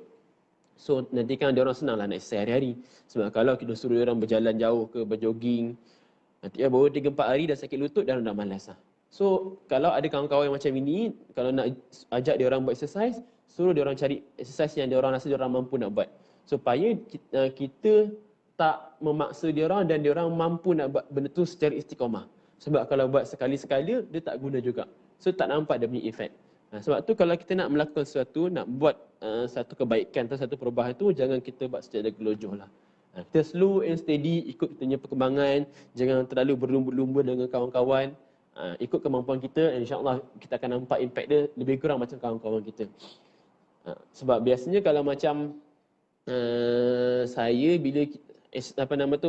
So nanti kan dia orang senang lah nak exercise hari-hari. Sebab kalau kita suruh dia orang berjalan jauh ke, berjoging, nanti baru 3-4 hari dah sakit lutut dan dah malas lah. So kalau ada kawan-kawan yang macam ini, kalau nak ajak dia orang buat exercise, suruh dia orang cari exercise yang dia orang rasa dia orang mampu nak buat. Supaya kita tak memaksa dia orang dan dia orang mampu nak buat benda tu secara istiqamah. Sebab kalau buat sekali-sekala, dia tak guna juga. So tak nampak dia punya efek. Sebab tu kalau kita nak melakukan sesuatu, nak buat satu kebaikan atau satu perubahan tu, jangan kita buat secara gelojoh lah. Kita slow and steady, ikut kita punya perkembangan. Jangan terlalu berlumba-lumba dengan kawan-kawan. Ikut kemampuan kita, insyaAllah kita akan nampak impact dia lebih kurang macam kawan-kawan kita. Sebab biasanya kalau macam saya bila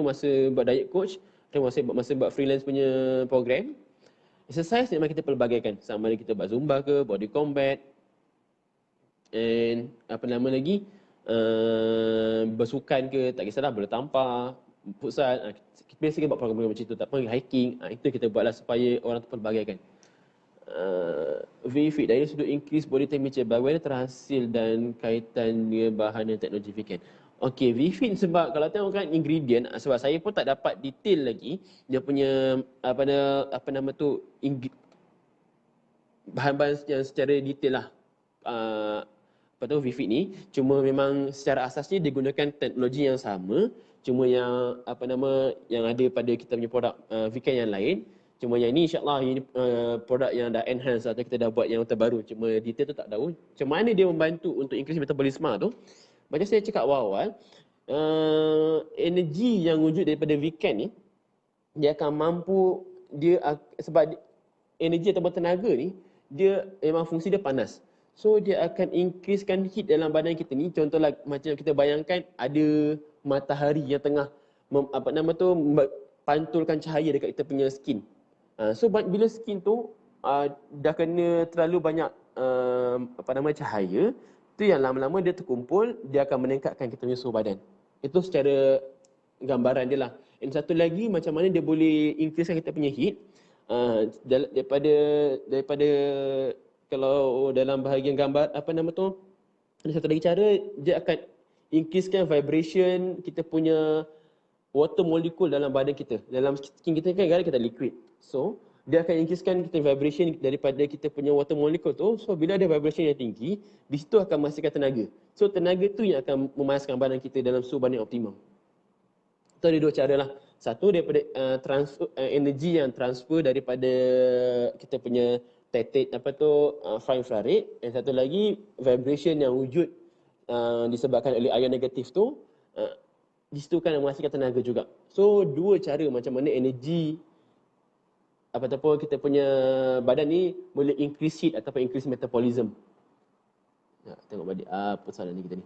masa buat diet coach, masa buat freelance punya program, exercise memang kita pelbagaikan. Sama ada kita buat zumba ke, body combat, and bersukan ke, tak kisahlah, bola tampar, futsal. Biasa kita buat program-program macam tu, tak apa, hiking. Itu kita buatlah supaya orang tu pelbagaikan. Very fit, dari sudut increase body temperature, bagaimana terhasil dan kaitan dengan bahan dan teknologi vegan? Okey, V-Fit sebab kalau tengok kan ingredient, sebab saya pun tak dapat detail lagi dia punya bahan-bahan yang secara detail lah V-Fit ni. Cuma memang secara asasnya dia gunakan teknologi yang sama, cuma yang yang ada pada kita punya produk vegan yang lain, Cuma yang ni insyaAllah ini produk yang dah enhance atau kita dah buat yang terbaru. Cuma detail tu tak tahu. Macam mana dia membantu untuk increase metabolisme tu. Macam saya cakap awal-awal, energi yang wujud daripada weekend ni, dia akan mampu, sebab energi ataupun tenaga ni, dia memang fungsi dia panas. So dia akan increasekan heat dalam badan kita ni. Contohlah macam kita bayangkan ada matahari yang tengah pantulkan cahaya dekat kita punya skin. So bila skin tu dah kena terlalu banyak cahaya, tu yang lama-lama dia terkumpul, dia akan meningkatkan kita punya suhu badan. Itu secara gambaran dia lah. Dan satu lagi, macam mana dia boleh increasekan kita punya heat, daripada kalau dalam bahagian gambar ada satu lagi cara, dia akan increasekan vibration kita punya water molecule dalam badan kita. Dalam skin kita kan kita liquid. So dia akan increasekan kita vibration daripada kita punya water molecule tu. So bila ada vibration yang tinggi, di situ akan menghasilkan tenaga. So tenaga tu yang akan memanaskan badan kita dalam suhu badan yang optimum. Itu ada dua cara lah. Satu daripada transfer energi yang transfer daripada kita punya far infrared, dan satu lagi vibration yang wujud disebabkan oleh ion negatif tu, di situ kan menghasilkan tenaga juga. So dua cara macam mana energi ataupun kita punya badan ni boleh increase heat ataupun increase metabolism. Tengok balik apa soalan ni kita ni.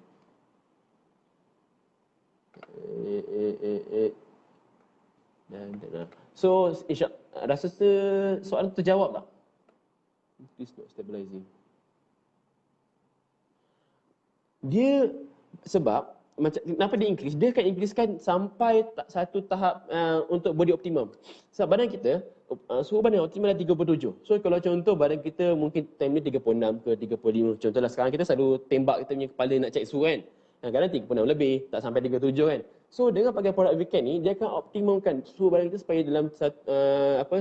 So rasa soalan tu terjawab tak? Please not stabilizing. Dia sebab kenapa dia increase? Dia akan increasekan sampai satu tahap untuk body optimum. Sebab badan kita, suhu badan optimum adalah 37. So kalau contoh badan kita mungkin time ni 36 ke 35. Contohlah sekarang kita selalu tembak kita punya kepala nak cek suhu kan. Kadang-kadang 36 lebih, tak sampai 37 kan. So dengan pakai produk weekend ni, dia akan optimumkan suhu badan kita supaya dalam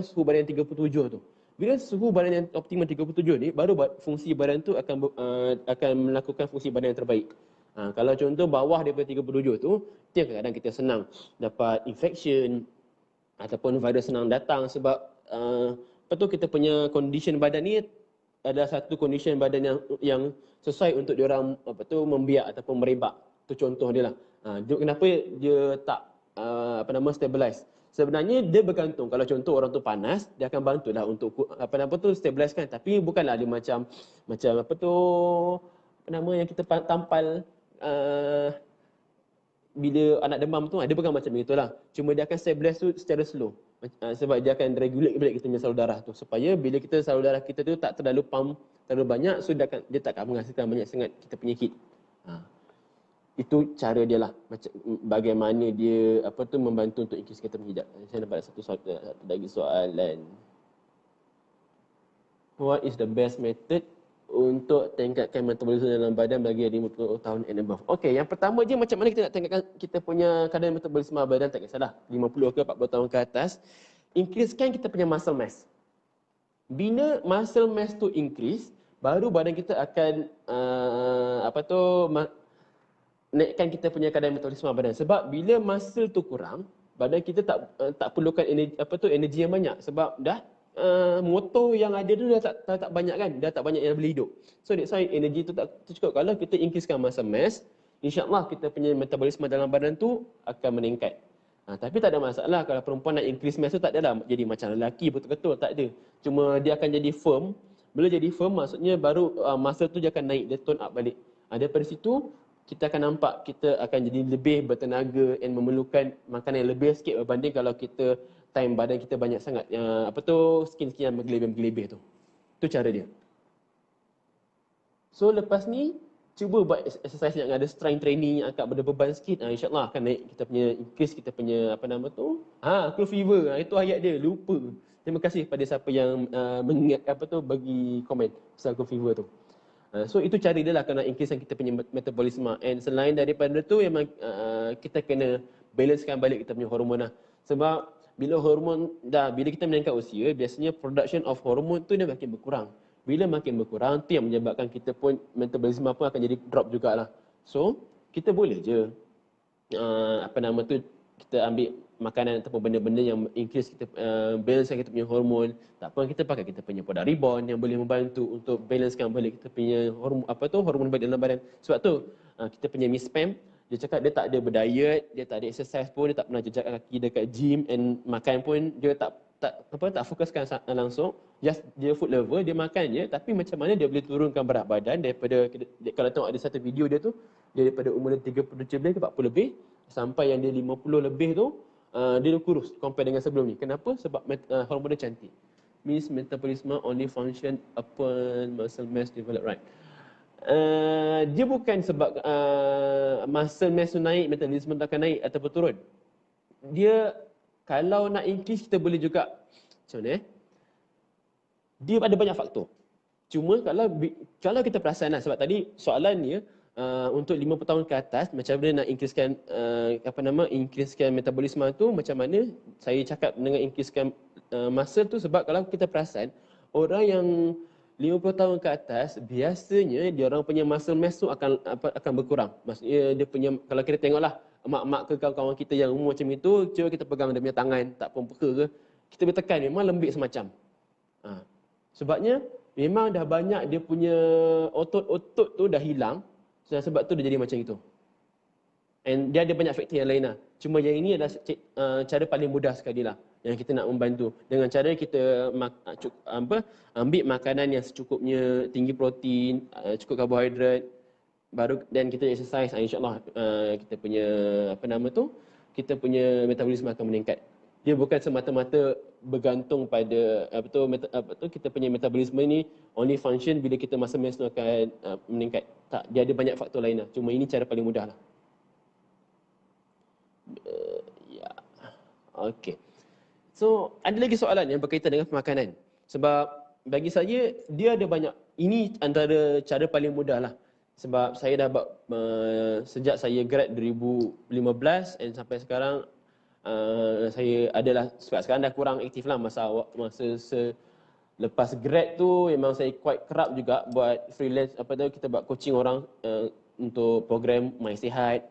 suhu badan yang 37 tu. Bila suhu badan yang optimum 37 ni, baru fungsi badan tu akan melakukan fungsi badan yang terbaik. Kalau contoh bawah daripada 37 tu, itu kadang-kadang kita senang dapat infection ataupun virus senang datang sebab kita punya condition badan ni adalah satu condition badan yang sesuai untuk diorang membiak ataupun merebak. Itu contoh dia lah. Kenapa dia tak stabilize? Sebenarnya dia bergantung. Kalau contoh orang tu panas, dia akan bantulah untuk stabilize kan. Tapi bukanlah dia macam yang kita tampal bila anak demam tu, dia bukan macam itulah. Cuma dia akan stabilize tu secara slow. Sebab dia akan regulate balik kita punya salur darah tu. Supaya bila kita salur darah kita tu tak terlalu pump terlalu banyak, so dia tak akan menghasilkan banyak sangat kita punya heat. Itu cara dia lah, macam bagaimana dia membantu untuk increase kita punya hijab. Saya dapat satu lagi soalan. What is the best method untuk tingkatkan metabolisme dalam badan bagi 50 tahun and above? Okey, yang pertama je macam mana kita nak tingkatkan kita punya kadar metabolisme badan, tak kisahlah 50 ke 40 tahun ke atas. Increasekan kita punya muscle mass. Bila muscle mass tu increase, baru badan kita akan naikkan kita punya kadar metabolisme badan. Sebab bila muscle tu kurang, badan kita tak perlukan energi yang banyak sebab dah motor yang ada tu dah tak banyak kan, dah tak banyak yang boleh hidup. So that's why energi tu tak cukup. Kalau kita increasekan muscle mass, insya-Allah kita punya metabolisme dalam badan tu akan meningkat. Tapi tak ada masalah kalau perempuan nak increase mass tu, tak adalah jadi macam lelaki betul-betul, tak ada. Cuma dia akan jadi firm. Bila jadi firm maksudnya baru muscle tu dia akan naik, dia tone up balik. Daripada situ kita akan nampak kita akan jadi lebih bertenaga dan memerlukan makanan yang lebih sikit berbanding kalau kita time badan kita banyak sangat skin-skin yang bergelebih-gelebih tu. Itu cara dia. So lepas ni cuba buat exercise yang ada strength training yang agak berbeban sikit, insya-Allah akan naik kita punya increase kita punya cool fever. Itu ayat dia, lupa. Terima kasih kepada siapa yang mengingat bagi komen pasal cool fever tu. So itu cara dia lah kena increasekan kita punya metabolisme. And selain daripada tu memang kita kena balancekan balik kita punya hormon lah. Sebab bila kita meningkat usia, biasanya production of hormon tu dia makin berkurang. Bila makin berkurang, tu yang menyebabkan kita pun metabolisme pun akan jadi drop jugalah. So kita boleh je kita ambil makanan ataupun benda-benda yang increase kita balancekan kita punya hormon. Tak apa, kita pakai kita punya produk Reborn yang boleh membantu untuk balancekan balik kita punya hormon hormon balik dalam badan. Sebab tu kita punya Miss Pam, dia cakap dia tak ada berdiet, dia tak ada exercise pun, dia tak pernah jejak kaki dekat gym, and makan pun dia tak fokuskan langsung, just dia food lover, dia makan je, tapi macam mana dia boleh turunkan berat badan daripada, kalau tengok ada satu video dia tu, dia daripada umur dia 37 lebih ke 40 lebih sampai yang dia 50 lebih tu, dia dah kurus compare dengan sebelum ni. Kenapa? Sebab hormon dia cantik. Means metabolism only function upon muscle mass develop, right? Dia bukan sebab muscle mass tu naik, metabolism tu akan naik ataupun turun. Dia kalau nak increase, kita boleh juga macam mana dia ada banyak faktor. Cuma kalau kita perasan lah, sebab tadi soalan dia untuk 50 tahun ke atas, macam mana nak increasekan increasekan metabolisme tu, macam mana saya cakap dengan increasekan muscle tu, sebab kalau kita perasan, orang yang 50 tahun ke atas, biasanya dia orang punya muscle mass tu akan berkurang. Maksudnya dia punya, kalau kita tengoklah mak-mak ke kawan-kawan kita yang umur macam itu, cuba kita pegang dia punya tangan, tak pun peka ke, kita boleh tekan, memang lembik semacam. Sebabnya memang dah banyak dia punya otot-otot tu dah hilang, sebab tu dia jadi macam itu. And dia ada banyak faktor yang lain lah. Cuma yang ini adalah cara paling mudah sekali lah yang kita nak membantu. Dengan cara kita ambil makanan yang secukupnya, tinggi protein, cukup karbohidrat, baru dan kita exercise, insya-Allah kita punya kita punya metabolisme akan meningkat. Dia bukan semata-mata bergantung pada kita punya metabolisme ni only function bila kita muscle mass tu akan meningkat. Tak, dia ada banyak faktor lain lah. Cuma ini cara paling mudah lah. Ya. Okey. So, ada lagi soalan yang berkaitan dengan pemakanan. Sebab bagi saya, dia ada banyak. Ini antara cara paling mudah lah. Sebab saya dah buat sejak saya grad 2015 dan sampai sekarang saya adalah, sebab sekarang dah kurang aktif lah masa lepas grad tu memang saya quite kerap juga buat freelance, kita buat coaching orang untuk program My Sihat,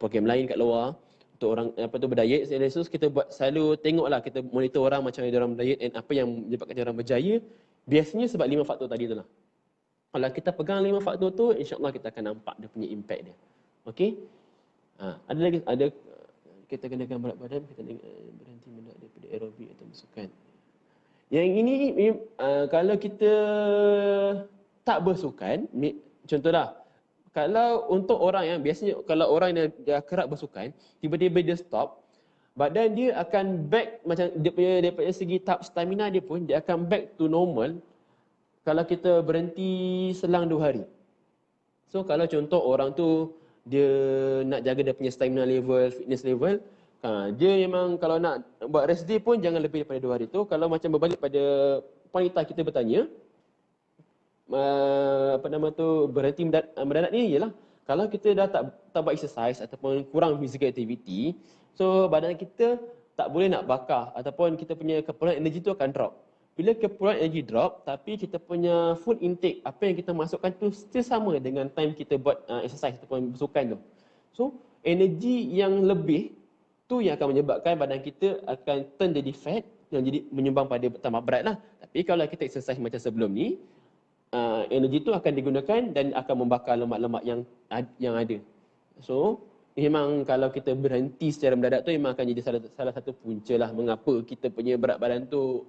program lain kat luar untuk orang berdiet. So kita buat, selalu tengoklah, kita monitor orang macam mana orang berdiet dan apa yang menyebabkan orang berjaya. Biasanya sebab 5 faktor tadi tu lah. Kalau kita pegang 5 faktor tu, insya-Allah kita akan nampak dia punya impact dia. Okey? Ada lagi, kita kenakan berat badan, kita berhenti mendak daripada aerobik atau bersukan. Yang ini kalau kita tak bersukan, contohlah, kalau untuk orang yang biasanya, kalau orang yang dah kerap bersukan, tiba-tiba dia stop, badan dia akan back, macam dia punya daripada segi tahap stamina dia pun, dia akan back to normal kalau kita berhenti selang 2 hari. So kalau contoh orang tu dia nak jaga dia punya stamina level, fitness level, dia memang kalau nak buat rest day pun jangan lebih daripada 2 hari tu. Kalau macam berbalik pada wanita kita bertanya, berhenti mendadak ni ialah kalau kita dah tak buat exercise ataupun kurang physical activity, so badan kita tak boleh nak bakar ataupun kita punya keperluan energi tu akan drop. Bila keperluan energi drop, tapi kita punya food intake, apa yang kita masukkan tu still sama dengan time kita buat exercise ataupun bersukan tu. So, energi yang lebih tu yang akan menyebabkan badan kita akan turn jadi fat, yang jadi menyumbang pada tambah berat lah. Tapi kalau kita exercise macam sebelum ni, energi tu akan digunakan dan akan membakar lemak-lemak yang ada. So, memang kalau kita berhenti secara mendadak tu memang akan jadi salah satu punca lah mengapa kita punya berat badan tu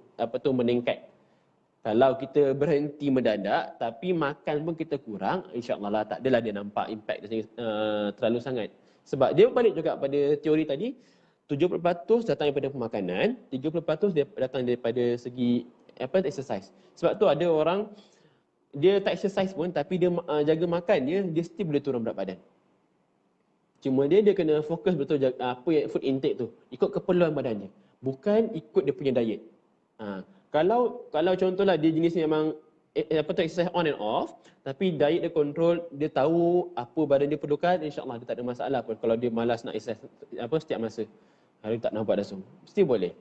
meningkat. Kalau kita berhenti mendadak tapi makan pun kita kurang, insya-Allah lah tak adalah dia nampak impact dia terlalu sangat. Sebab dia balik juga pada teori tadi, 70% datang daripada pemakanan, 30% datang daripada segi exercise. Sebab tu ada orang dia tak exercise pun tapi dia jaga makan dia still boleh turun berat badan. Cuma dia kena fokus betul apa yang food intake tu, ikut keperluan badan dia, bukan ikut dia punya diet. Kalau contohlah dia jenis memang exercise on and off, tapi diet dia control, dia tahu apa badan dia perlukan, insya-Allah dia tak ada masalah pun kalau dia malas nak exercise setiap masa. Hari tak nak buat dah semua, mesti boleh.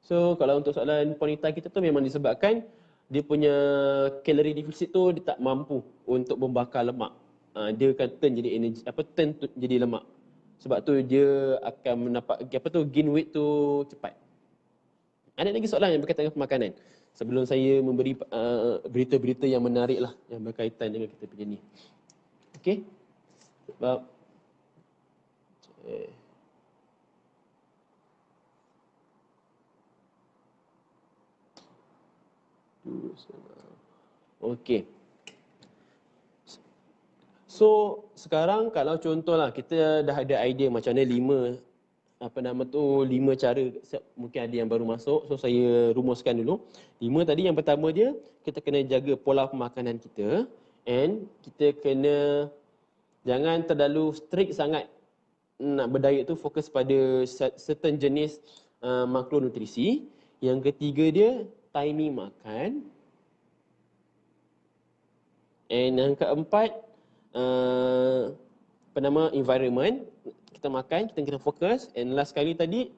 So kalau untuk soalan wanita kita tu memang disebabkan dia punya kalori deficit tu dia tak mampu untuk membakar lemak. dia akan turn jadi energi, jadi lemak. Sebab tu dia akan mendapat gain weight tu cepat. Ada lagi soalan yang berkaitan dengan pemakanan sebelum saya memberi berita-berita yang menarik lah yang berkaitan dengan kita punya ni. Okey. Sebab okey. So sekarang kalau contohlah kita dah ada idea macam mana 5 cara, mungkin ada yang baru masuk, so saya rumuskan dulu. 5 tadi, yang pertama dia, kita kena jaga pola pemakanan kita, and kita kena jangan terlalu strict sangat nak berdiet tu, fokus pada certain jenis makronutrisi. Yang ketiga dia, timing makan. And yang keempat, environment. Kita makan, kita kena fokus. And last kali tadi,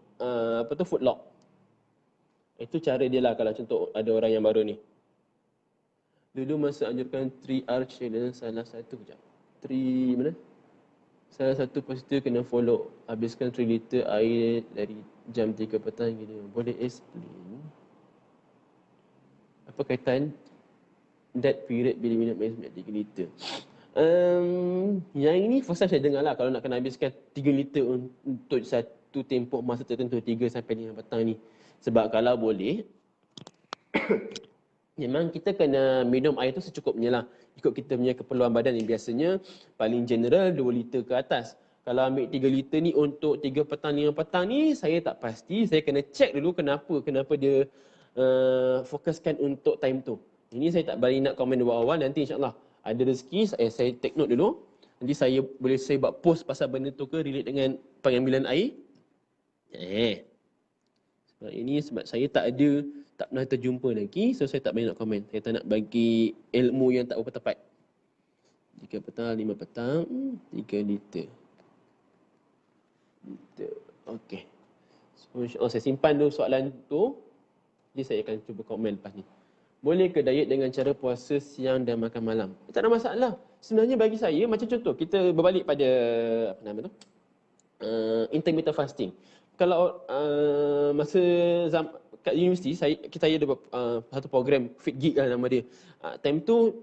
food log. Itu cara dia lah kalau contoh ada orang yang baru ni. Dulu masa anjurkan 3R challenge, salah satu kejap. 3 mana? Salah satu positif kena follow. Habiskan 3 liter air dari jam 3 petang gini. Boleh explain? Apa kaitan that period bila minum air sebanyak 3 liter? Yang ini first time saya dengar lah, kalau nak kena habiskan 3 liter untuk satu tempoh masa tertentu, 3 sampai 5 petang ni. Sebab kalau boleh, memang kita kena minum air tu secukupnya lah, ikut kita punya keperluan badan yang biasanya paling general 2 liter ke atas. Kalau ambil 3 liter ni untuk 3 petang, 5 petang ni, saya tak pasti. Saya kena check dulu kenapa dia fokuskan untuk time tu. Ini saya tak berani nak komen awal-awal, nanti insyaAllah ada rezeki, saya take note dulu. Nanti saya buat post pasal benda tu ke relate dengan pengambilan air. Sebab saya tak pernah terjumpa lagi, so saya tak boleh nak komen. Saya tak nak bagi ilmu yang tak berapa tepat. 3 petang, 5 petang, 3 liter. Okey. So insyaAllah saya simpan dulu soalan tu. Jadi saya akan cuba komen lepas ni. Boleh ke diet dengan cara puasa siang dan makan malam? Tak ada masalah. Sebenarnya bagi saya, macam contoh, kita berbalik pada intermittent fasting. Kalau masa kat universiti, kita ada satu program Fit Geek lah nama dia. Time tu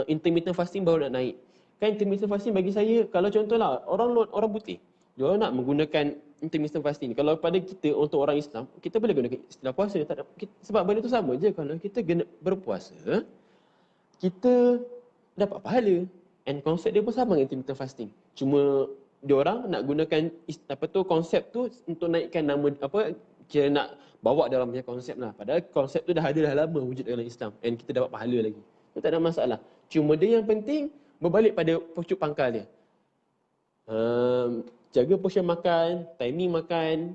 intermittent fasting baru nak naik. Kan intermittent fasting bagi saya, kalau contohlah orang putih, dia nak menggunakan intermittent fasting. Kalau pada kita, untuk orang Islam, kita boleh gunakan istilah puasa. Sebab benda tu sama je. Kalau kita berpuasa, kita dapat pahala. And konsep dia pun sama dengan intermittent fasting. Cuma diorang nak gunakan konsep tu untuk naikkan nama, kira nak bawa dalam punya konsep lah. Padahal konsep tu dah lama wujud dalam Islam. And kita dapat pahala lagi. Itu tak ada masalah. Cuma dia yang penting, berbalik pada pucuk pangkal dia. Jaga portion makan, timing makan,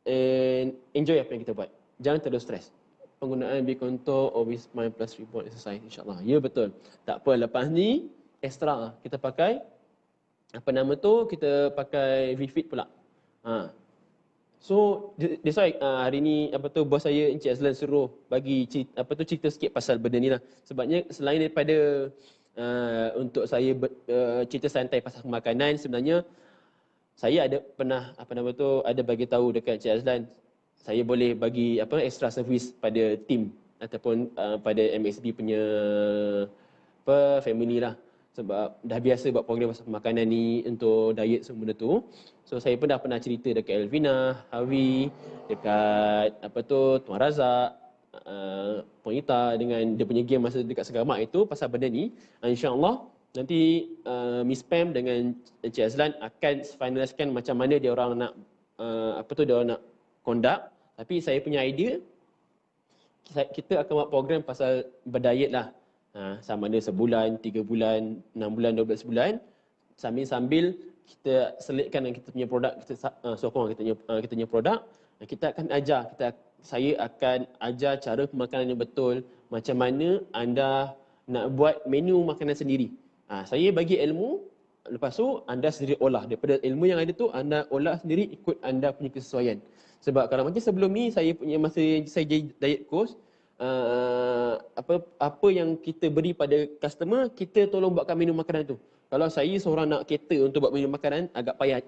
and enjoy apa yang kita buat. Jangan terlalu stres. Penggunaan Biconto, Always Mind plus Rebound exercise, insyaAllah. Ya, betul. Tak apa, lepas ni, extra kita pakai, kita pakai VFit pula. So, that's why hari ni, bos saya, Encik Azlan suruh bagi cerita sikit pasal benda ni lah. Sebabnya, selain daripada untuk saya cerita santai pasal makanan, sebenarnya, saya ada pernah ada bagi tahu dekat Encik Azlan, saya boleh bagi extra service pada team ataupun pada MXD punya family lah. Sebab dah biasa buat program pasal makanan ni untuk diet semua benda tu. So saya pun dah pernah cerita dekat Elvina, Hawi, dekat Tuan Razak, Puan Ita dengan dia punya game masa dekat Segamak itu pasal benda ni. InsyaAllah nanti Miss Pam dengan Encik Azlan akan finalisekan macam mana dia orang nak dia orang nak conduct. Tapi saya punya idea, kita akan buat program pasal berdiet lah. Sama ada sebulan, 3 bulan, 6 bulan, 12 bulan. Sambil-sambil kita selitkan dengan kita punya produk, kita sokong kita punya produk. Kita akan ajar, saya akan ajar cara pemakanan yang betul. Macam mana anda nak buat menu makanan sendiri. Saya bagi ilmu, lepas tu anda sendiri olah. Daripada ilmu yang ada tu, anda olah sendiri ikut anda punya kesesuaian. Sebab kalau macam sebelum ni, masa saya jadi diet coach, apa yang kita beri pada customer, kita tolong buatkan menu makanan tu. Kalau saya seorang nak cater untuk buat menu makanan, agak payah.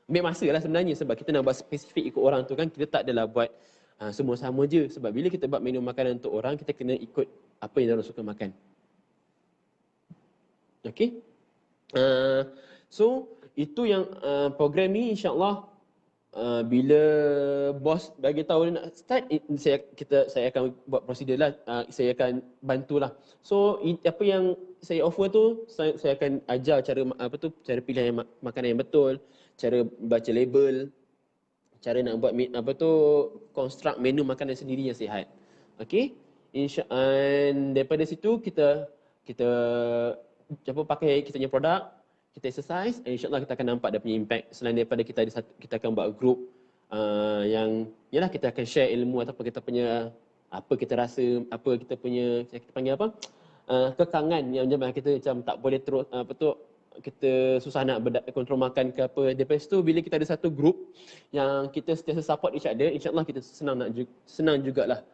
Ambil masa lah sebenarnya sebab kita nak buat spesifik ikut orang tu kan. Kita tak adalah buat semua sama je. Sebab bila kita buat menu makanan untuk orang, kita kena ikut apa yang orang suka makan. Okay. So, itu yang program ni insyaAllah bila bos bagi tahu dia nak start, saya akan buat prosedur lah, saya akan bantulah. So apa yang saya offer tu, saya akan ajar cara cara pilih makanan yang betul, cara baca label, cara nak buat construct menu makanan sendiri yang sihat. Okey, daripada situ kita pakai kita punya produk, kita exercise, insyaAllah kita akan nampak dia punya impact. Selain daripada kita akan buat group yang yalah kita akan share ilmu ataupun kita punya apa kita rasa, apa kita punya, kita panggil apa, kekangan yang kita macam tak boleh terus kita susah nak kontrol makan ke apa. Daripada situ bila kita ada satu group yang kita sentiasa support each other, insyaAllah kita senang jugalah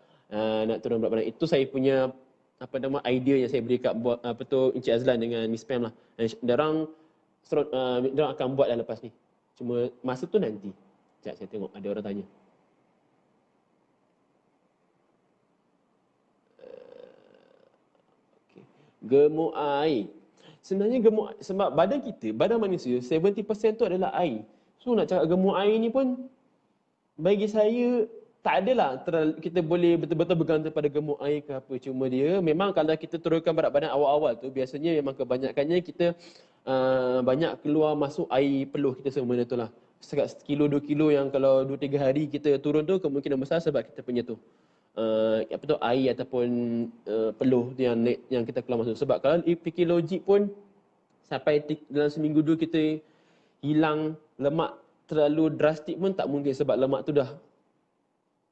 nak turun berat badan. Itu saya punya idea yang saya beri kat buat Encik Azlan dengan Miss Pam lah. Dan diorang akan buat dah lepas ni. Cuma masa tu nanti. Sekejap saya tengok ada orang tanya. Okay. Gemuk air. Sebenarnya gemuk, sebab badan manusia 70% tu adalah air. So nak cakap gemuk air ni pun bagi saya tak adalah kita boleh betul-betul bergantung pada gemuk air ke apa. Cuma dia memang kalau kita turunkan berat badan awal-awal tu biasanya memang kebanyakannya kita banyak keluar masuk air peluh kita semua benda tu lah. Sekat 1 kilo 2 kilo yang kalau 2-3 hari kita turun tu kemungkinan besar sebab kita punya tu air ataupun peluh tu yang kita keluar masuk. Sebab kalau fikir logik pun sampai dalam seminggu dua kita hilang lemak terlalu drastik pun tak mungkin sebab lemak tu dah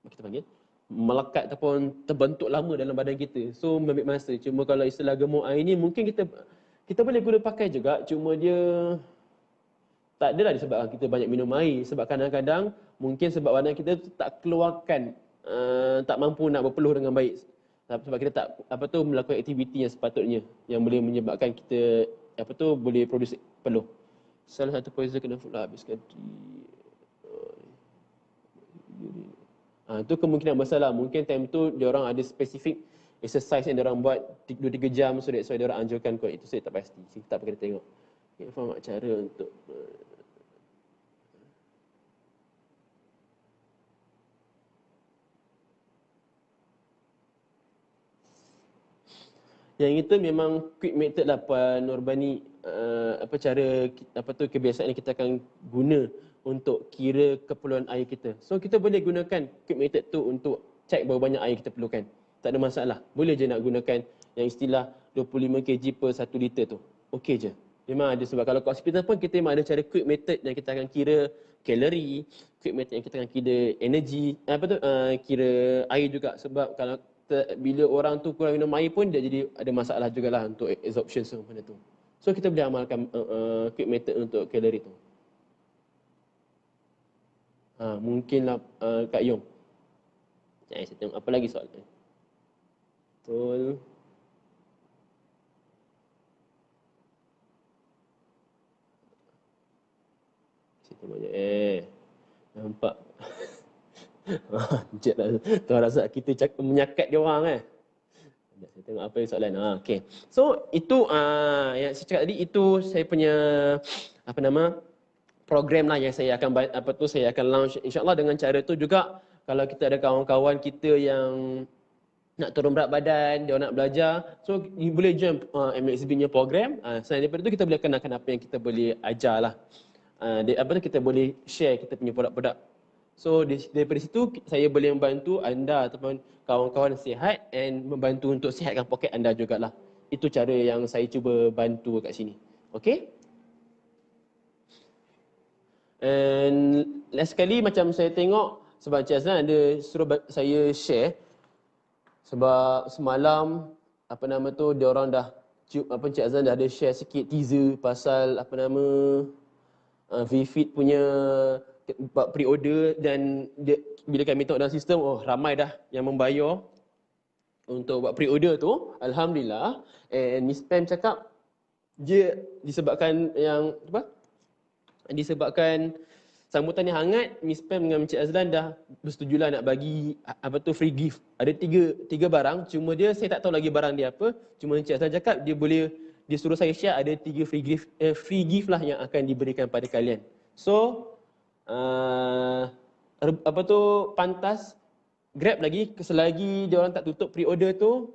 kita panggil melekat ataupun terbentuk lama dalam badan kita. So ambil masa. Cuma kalau istilah gemuk air ni mungkin kita boleh guna pakai juga, cuma dia tak adalah disebabkan kita banyak minum air. Sebab kadang-kadang mungkin sebab badan kita tak keluarkan, tak mampu nak berpeluh dengan baik. Sebab kita tak melakukan aktiviti yang sepatutnya yang boleh menyebabkan kita boleh produce peluh. Salah satu poison kena food lah habiskan. Itu kemungkinan besar lah. Mungkin time tu diorang ada spesifik exercise yang diorang buat 2-3 jam, so that's why diorang anjurkan kot. Itu saya tak pasti. Tak perlu tengok. Okay, faham tak cara untuk yang itu memang quick method lah Puan Nurbani. Kebiasaan yang kita akan guna untuk kira keperluan air kita. So kita boleh gunakan quick method tu untuk cek berapa banyak air kita perlukan. Tak ada masalah. Boleh je nak gunakan yang istilah 25 kg per 1 liter tu. Okey je. Memang ada sebab kalau kat hospital pun kita memang ada cara quick method yang kita akan kira kalori, quick method yang kita akan kira energi, kira air juga. Sebab kalau bila orang tu kurang minum air pun dia jadi ada masalah jugalah untuk absorption semua benda tu. So kita boleh amalkan quick method untuk kalori tu. Mungkinlah Kak Yong. Saya tengok apa lagi soalan. Betul. Saya tengok je. Nampak. Tuan rasa kita menyakat dia orang kan. Saya tengok apa yang soalan. Okay. So itu yang saya cakap tadi, itu saya punya program lah yang saya akan saya akan launch insya-Allah. Dengan cara tu juga kalau kita ada kawan-kawan kita yang nak turun berat badan, dia nak belajar, so boleh join MXB punya program. Selain daripada itu kita boleh kenalkan apa yang kita boleh ajar lah. Kita boleh share kita punya produk-produk. So daripada situ saya boleh membantu anda ataupun kawan-kawan sihat and membantu untuk sihatkan poket anda jugalah. Itu cara yang saya cuba bantu kat sini. Okay? And last sekali macam saya tengok sebab Encik Azlan ada suruh saya share. Sebab semalam dia orang dah Encik Azlan dah ada share sikit teaser pasal VFit punya buat pre-order. Dan bila kami tengok dalam sistem, ramai dah yang membayar untuk buat pre-order tu. Alhamdulillah. And Miss Pam cakap Dia disebabkan yang apa? Disebabkan sambutan yang hangat, Miss Pam dengan Encik Azlan dah bersetujulah nak bagi apa tu free gift. Ada tiga barang, cuma dia saya tak tahu lagi barang dia apa. Cuma Encik Azlan cakap dia suruh saya share ada 3 free gift lah yang akan diberikan pada kalian. So apa tu pantas grab lagi selagi dia orang tak tutup pre-order tu,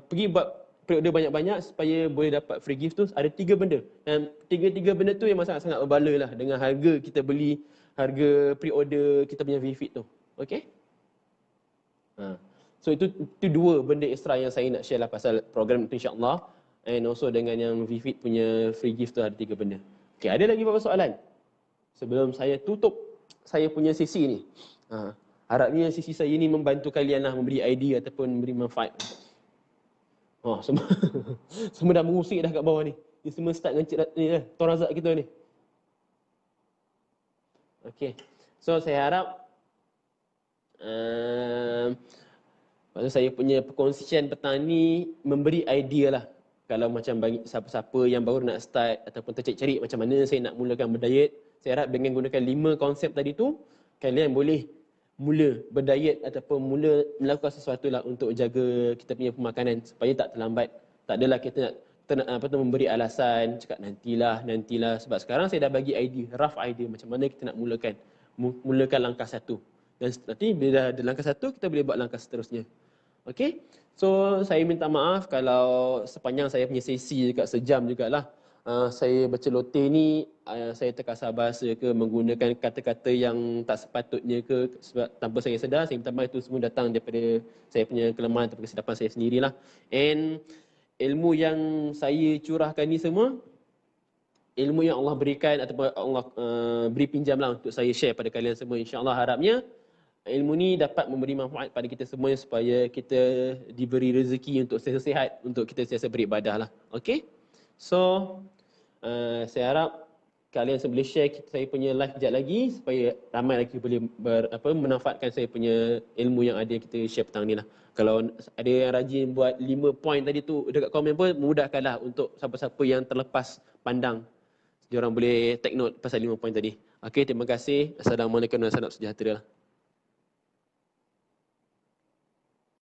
pergi buat pre-order banyak-banyak supaya boleh dapat free gift tu. Ada 3 benda dan tiga benda tu yang sangat-sangat berbala lah dengan harga kita beli, harga pre-order kita punya VFit tu. Okay? So itu 2 benda extra yang saya nak share lah pasal program tu insyaAllah. And also dengan yang VFit punya free gift tu ada 3 benda. Okay, ada lagi beberapa soalan? Sebelum saya tutup saya punya sesi ni. Harapnya sesi saya ni membantu kalian lah, memberi idea ataupun memberi manfaat. Semua semua dah mengusik dah kat bawah ni. Dia semua start dengan ni lah, Tuan Razak kita ni. Okay. So saya harap saya punya perkongsian petang ni memberi idea lah. Kalau macam bagi siapa-siapa yang baru nak start ataupun tercari-cari macam mana saya nak mulakan berdiet, saya harap dengan gunakan 5 konsep tadi tu, kalian boleh mula berdiet ataupun mula melakukan sesuatu lah untuk jaga kita punya pemakanan supaya tak terlambat. Tak adalah kita nak memberi alasan, cakap nantilah. Sebab sekarang saya dah bagi idea, rough idea macam mana kita nak mulakan langkah 1. Dan nanti bila dah ada langkah 1, kita boleh buat langkah seterusnya. Okay? So, saya minta maaf kalau sepanjang saya punya sesi dekat sejam jugalah, saya berceloteh ni, saya terkasar bahasa ke, menggunakan kata-kata yang tak sepatutnya ke, sebab tanpa saya sedar, saya minta maaf, itu semua datang daripada saya punya kelemahan atau kesilapan saya sendirilah. And ilmu yang saya curahkan ni semua, ilmu yang Allah berikan ataupun Allah beri pinjamlah untuk saya share pada kalian semua. InsyaAllah harapnya ilmu ni dapat memberi manfaat pada kita semua supaya kita diberi rezeki untuk sihat, untuk kita sentiasa beribadah lah. Okay? So, saya harap kalian boleh share saya punya live kejap lagi supaya ramai lagi boleh memanfaatkan saya punya ilmu yang ada kita share petang ni lah. Kalau ada yang rajin buat 5 point tadi tu dekat komen pun, mudahkanlah untuk siapa-siapa yang terlepas pandang. Diorang boleh take note pasal 5 point tadi. Okay, terima kasih. Assalamualaikum warahmatullahi wabarakatuh.